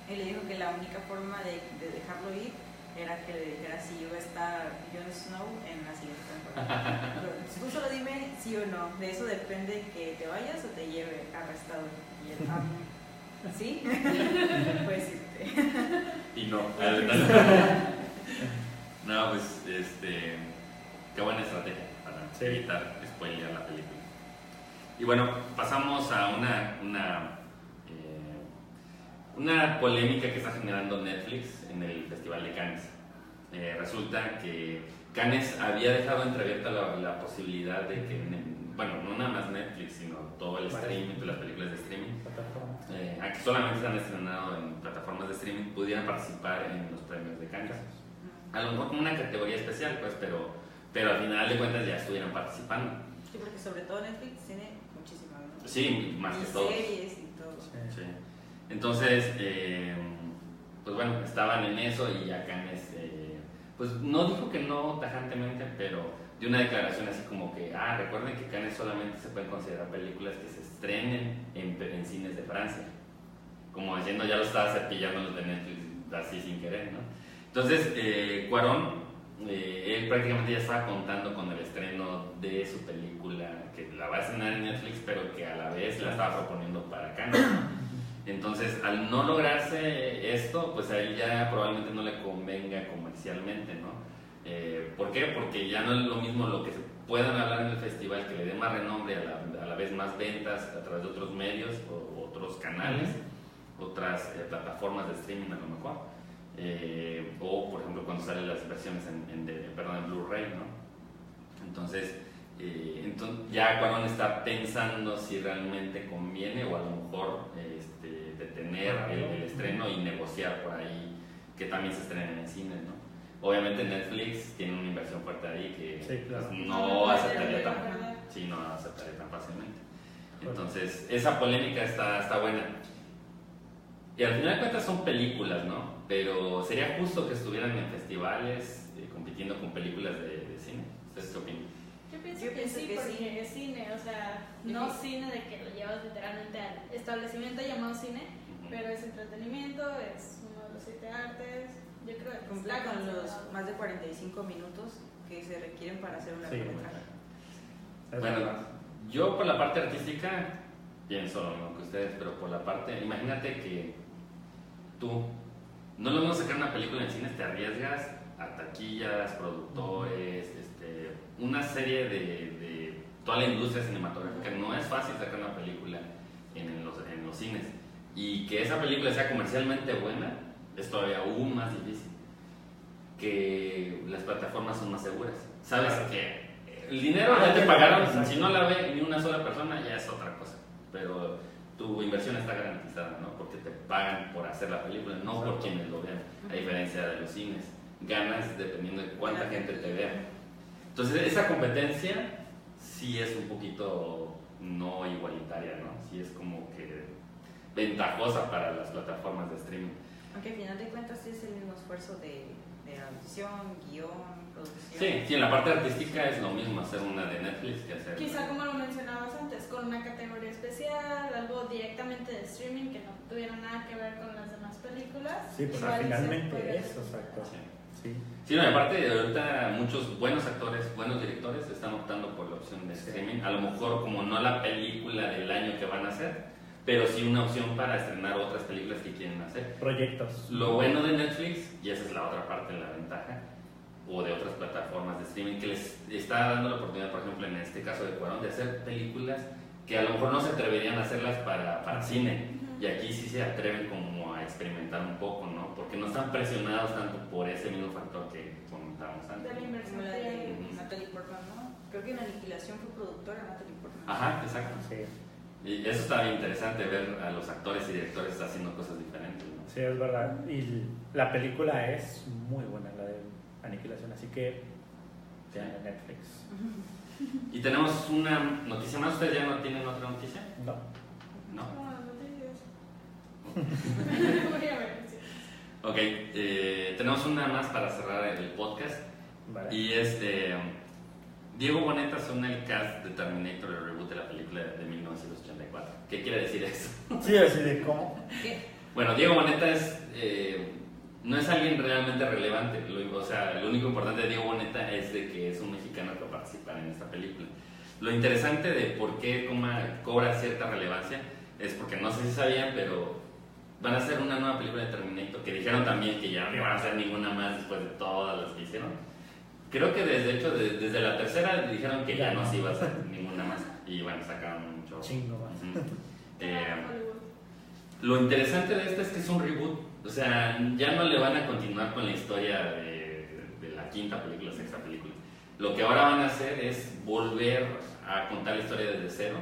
y le dijo que la única forma de dejarlo ir era que le dijera si iba a estar Jon Snow en la siguiente temporada. Tú solo dime sí o no, de eso depende que te vayas o te lleve arrestado. Y él, ¿sí? Pues irte. Y no, no, pues qué buena estrategia para evitar spoilear la película. Y bueno, pasamos a una polémica que está generando Netflix en el Festival de Cannes. Resulta que Cannes había dejado entreabierta la posibilidad de que, bueno, no nada más Netflix, sino todo el streaming, todas las películas de streaming, que solamente se han estrenado en plataformas de streaming, pudieran participar en los premios de Cannes. A lo mejor como una categoría especial, pues, pero al final de cuentas ya estuvieran participando. Sí, porque sobre todo Netflix tiene muchísimas, ¿no? Sí, más que todo. Series y todo. Sí. Entonces, pues bueno, estaban en eso y ya Cannes, pues no dijo que no tajantemente, pero dio una declaración así como que, recuerden que Cannes solamente se pueden considerar películas que se estrenen en cines de Francia. Como diciendo, ya lo estaba cepillando los de Netflix así sin querer, ¿no? Entonces, Cuarón, él prácticamente ya estaba contando con el estreno de su película, que la va a estrenar en Netflix, pero que a la vez la estaba proponiendo para Cannes. Entonces, al no lograrse esto, pues a él ya probablemente no le convenga comercialmente, ¿no? ¿Por qué? Porque ya no es lo mismo lo que se puedan hablar en el festival, que le dé más renombre, a la vez más ventas a través de otros medios o otros canales, otras plataformas de streaming a lo mejor. O por ejemplo cuando salen las versiones en Blu-ray, ¿no? Entonces ya Cuarón está pensando si realmente conviene o a lo mejor detener el estreno y negociar por ahí que también se estrene en el cine, ¿no? Obviamente Netflix tiene una inversión fuerte ahí que sí, claro. pues, no aceptaría tan fácilmente. Entonces esa polémica está buena. Y al final de cuentas son películas, ¿no? Pero sería justo que estuvieran en festivales compitiendo con películas de cine. ¿Ustedes qué opinan? Yo pienso que sí, porque es cine, o sea, no cine de que lo llevas literalmente al establecimiento llamado cine, pero es entretenimiento, es uno de los 7 artes. Yo creo que cumple con los más de 45 minutos que se requieren para hacer una película. Bueno, yo por la parte artística pienso lo mismo que ustedes, pero por la parte, imagínate que tú no lo vamos a sacar una película en cines, te arriesgas a taquillas, productores, una serie de toda la industria cinematográfica. No es fácil sacar una película en los cines, y que esa película sea comercialmente buena es todavía aún más difícil. Que las plataformas son más seguras, sabes que el dinero ya te pagaron, si no la ve ni una sola persona ya es otra cosa, pero tu inversión está garantizada, ¿no? Porque te pagan por hacer la película, no por quienes lo vean, a diferencia de los cines. Ganas dependiendo de cuánta gente te vea. Entonces esa competencia sí es un poquito no igualitaria, ¿no? Sí es como que ventajosa para las plataformas de streaming. Aunque al final de cuentas es el mismo esfuerzo de audición, guión, producción. Sí, en la parte artística es lo mismo hacer una de Netflix que hacer... Quizá como lo mencionabas antes, con una categoría especial, algo directamente de streaming que no tuviera nada que ver con Sí, pues igual finalmente puede eso, resultar. exacto. Sí. Sí. Sí, no, y aparte, ahorita muchos buenos actores, buenos directores están optando por la opción de streaming. A lo mejor, como no la película del año que van a hacer, pero sí una opción para estrenar otras películas que quieren hacer. Proyectos. Lo bueno de Netflix, y esa es la otra parte de la ventaja, o de otras plataformas de streaming, que les está dando la oportunidad, por ejemplo, en este caso de Cuarón, de hacer películas que a lo mejor no se atreverían a hacerlas para cine. Y aquí sí se atreven como a experimentar un poco, ¿no? Porque no están presionados tanto por ese mismo factor que comentábamos De antes. la inversión. Como la de Ujú. Natalie Portman, ¿no? Creo que en Aniquilación fue productora Natalie Portman. Ajá, exacto. Sí. Y eso está bien interesante, ver a los actores y directores haciendo cosas diferentes, ¿no? Sí, es verdad. Y la película es muy buena, la de Aniquilación, así que vean en Netflix. Y tenemos una noticia más. ¿Ustedes ya no tienen otra noticia? No. No. Como las noticias. Voy a ver, sí. Ok, tenemos una más para cerrar el podcast. Vale. Y es Diego Boneta son el cast de Terminator, el reboot de la película de 1984. ¿Qué quiere decir eso? Sí, así de cómo. ¿Qué? Bueno, Diego Boneta no es alguien realmente relevante. O sea, lo único importante de Diego Boneta es de que es un mexicano que va a participar en esta película. Lo interesante de por qué cobra cierta relevancia es porque no sé si sabían, pero van a hacer una nueva película de Terminator, que dijeron también que ya no van a hacer ninguna más después de todas las que hicieron. Creo que desde la tercera dijeron que ya no se iba a hacer ninguna más. Y bueno, sacaron mucho. Chingo más. Ujú. Hollywood. Lo interesante de esto es que es un reboot. O sea, ya no le van a continuar con la historia de la quinta película, sexta película. Lo que ahora van a hacer es volver a contar la historia desde cero.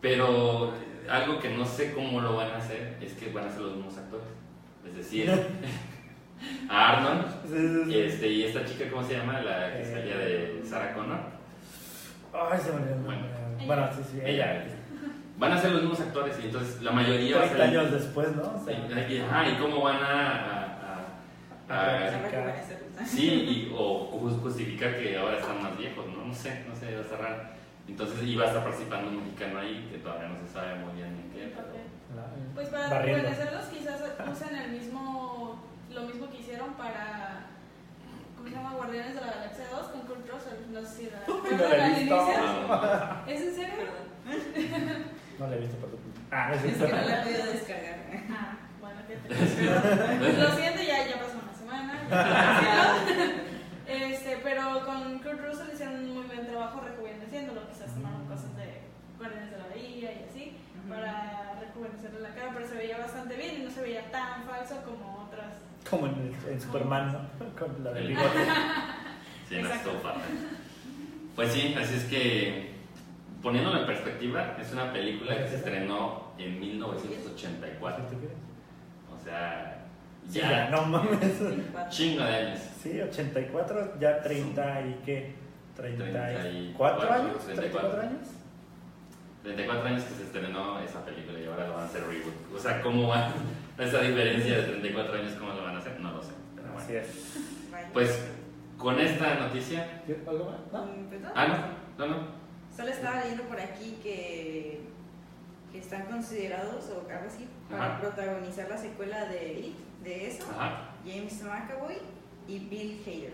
Pero algo que no sé cómo lo van a hacer es que van a ser los mismos actores. Es decir, a Arnold y esta chica, ¿cómo se llama? La que salía de Sarah Connor. Ay, se me olvidó. Bueno, sí, sí, ella. Van a ser los mismos actores y entonces la mayoría va a 30 ser... años después, ¿no? O sea, ¿Y cómo van Para rejuvenecerlos. sí, o justificar que ahora están más viejos, ¿no? No sé, va a estar raro. Entonces iba a estar participando un mexicano ahí que todavía no se sabe muy bien en qué. Pues para barriendo. rejuvenecerlos quizás usen lo mismo que hicieron para, ¿cómo se llama? Guardianes de la Galaxia 2 con Kurt Russell. No sé si la No recuerdan la he al visto. inicio. ¿Es en serio? No la he visto por tu. Ah, no es Es que cierto. no la he podido descargar. Ah, bueno, qué triste. Lo siento, ya pasó una semana. Pero con Kurt Russell hicieron un muy buen trabajo rejuveneciéndolo. Quizás tomaron cosas de Guardianes de la Bahía y así para rejuvenecerle la cara, pero se veía bastante bien y no se veía tan falso como otras. Como en Superman, ¿no? Con la del bigote. Sí, no Exacto. estuvo padre. Pues sí, así es que, poniéndolo en perspectiva, es una película que se estrenó en 1984. O sea, Sí, ya ya, no mames. chingo de años. Sí, 84, ya 30 y qué. 34 años. 34 años. 34 años que se estrenó esa película y ahora lo van a hacer reboot. O sea, ¿cómo va esa diferencia de 34 años? ¿Cómo lo van a hacer? No lo sé. Pero bueno. Así es. Pues con esta noticia. ¿Algo más? ¿No? No. Solo estaba leyendo por aquí que están considerados o algo así para Ajá. protagonizar la secuela de It, de eso, Ajá. James McAvoy y Bill Hader.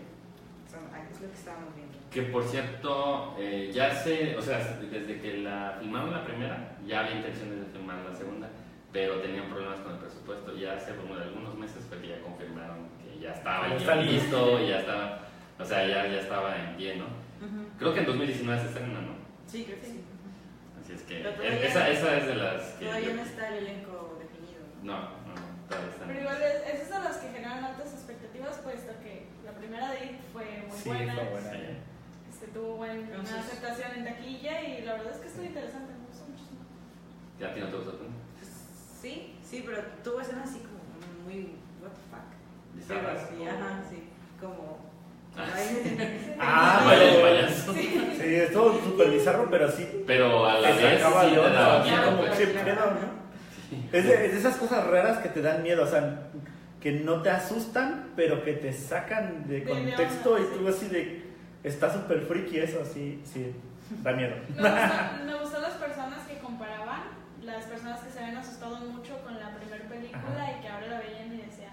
Es lo que estábamos viendo. Que por cierto, ya o sea, desde que la filmaron la primera, ya había intenciones de filmar la segunda, pero tenían problemas con el presupuesto. Ya hace como de algunos meses fue que ya confirmaron que ya estaba el guion listo, y ya estaba, o sea, ya estaba en pie, ¿no? Creo que en 2019 se estrena, ¿no? Sí, creo que sí. Así es que Pero todavía- esa es de las que... Todavía no está el elenco definido. No, todavía está. Pero igual es de las que generan altas expectativas, puesto que la primera de IT fue muy Sí, buena. fue buena. Tuvo buena Entonces- aceptación en taquilla y la verdad es que estuvo interesante, me gustó muchísimo. ¿Ya a ti no te gustó tanto? Sí, pero tuvo escenas así como muy what the fuck. Bizarras. Sí, ajá, sí. Como. Ah, Vaya el pero- payaso. Sí, estuvo súper bizarro, pero sí. Pero a la Te vez sacaba sí de te daba onda, miedo, como pues. que pedo, ¿no? Es de esas cosas raras que te dan miedo, o sea, que no te asustan, pero que te sacan de contexto y tú así de, está súper friki eso, sí, da miedo. Me gustó las personas que comparaban, las personas que se habían asustado mucho con la primera película y que ahora la veían y decían,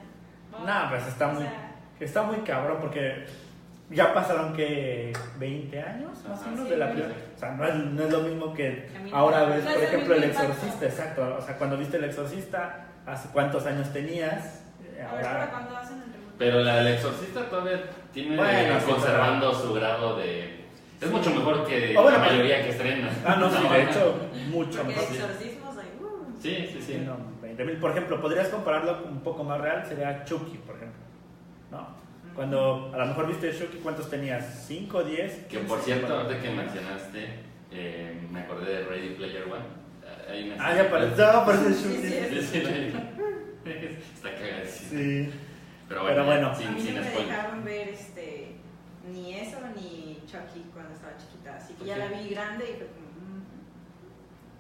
No, pues está muy cabrón porque ya pasaron que 20 años más o Ajá, menos sí, de la sí. película. O sea, no es lo mismo que A mí ahora no. ves, No por es el ejemplo, El mismo impacto. Exorcista, exacto. O sea, cuando viste El Exorcista, ¿hace cuántos años tenías? A ver, ¿para Ahora. cuándo hacen el reboot? Pero la del Exorcista todavía tiene Bueno, sí, conservando su grado de... Es mucho mejor que Ah, bueno, la mayoría que estrena. Ah, no, sí, de hecho, mucho Porque mejor. exorcismos hay. Sí, sí, Sí, sí. no, 20,000. Por ejemplo, podrías compararlo un poco más real, sería Chucky, por ejemplo. ¿No? Cuando a lo mejor viste Chucky, ¿cuántos tenías? ¿5, 10? Que por cierto, ahorita que mencionaste, me acordé de Ready Player One. Hay una Ya aparece Sí, Chucky. sí. Sí, está cagadísimo. Sí. Pero Pero bueno. A sin, mí sin no me spoiler. dejaron ver ni eso ni Chucky cuando estaba chiquita, así que ¿Por ya qué? la vi grande y fue como.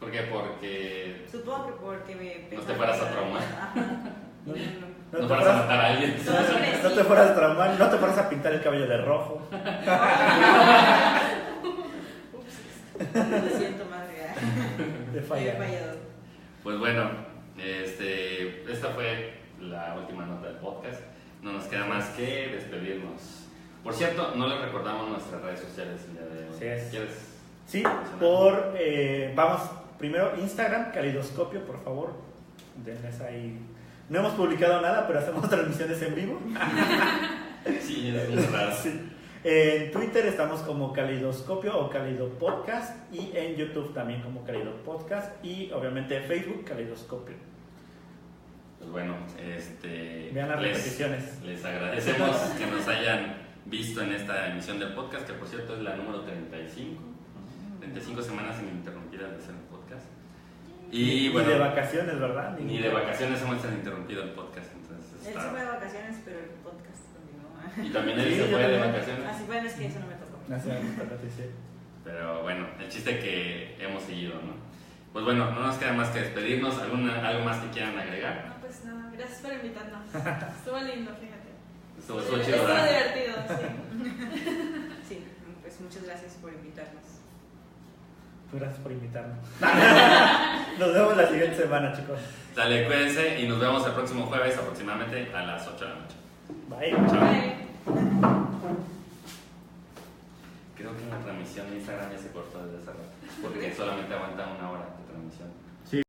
¿Por qué? Porque Supongo que porque me. No te fueras a traumar. Ajá. No, no te fueras a fueras, matar a alguien. no te fueras a traumar, no te fueras a pintar el cabello de rojo. Lo siento, madre. De He falla. fallado. Pues bueno, esta fue la última nota del podcast. No nos queda más que despedirnos. Por cierto, no les recordamos nuestras redes sociales el día de hoy. Sí es. ¿Quieres? Sí, vamos, primero Instagram, Calidoscopio, por favor. Denles ahí. No hemos publicado nada, pero hacemos transmisiones en vivo. Sí, es muy raro. Sí. En Twitter estamos como Calidoscopio o Calido Podcast y en YouTube también como Calido Podcast y obviamente Facebook Calidoscopio. Pues bueno, Vean las repeticiones. les agradecemos que nos hayan visto en esta emisión del podcast, que por cierto es la número 35. 35 semanas ininterrumpidas de hacer un podcast. Y bueno, ni de vacaciones, ¿verdad? ni de vacaciones hemos interrumpido el podcast. Entonces Él se fue de vacaciones, pero el podcast continuó. Y también él Sí, se yo fue de también. vacaciones. Así bueno, es que eso no me tocó. Pero bueno, el chiste que hemos seguido, ¿no? Pues bueno, no nos queda más que despedirnos. ¿Algo más que quieran agregar? No, pues nada, gracias por invitarnos. Estuvo lindo, fíjate. Estuvo Estuvo chido, ¿verdad? divertido, sí. Sí, pues muchas gracias por invitarnos. Gracias por invitarnos. Nos vemos la siguiente semana, chicos. Dale, cuídense y nos vemos el próximo jueves aproximadamente a las 8 de la noche. Bye. Chao. Bye. Creo que en la transmisión de Instagram ya se cortó desde hace rato, porque solamente aguanta 1 hora de transmisión.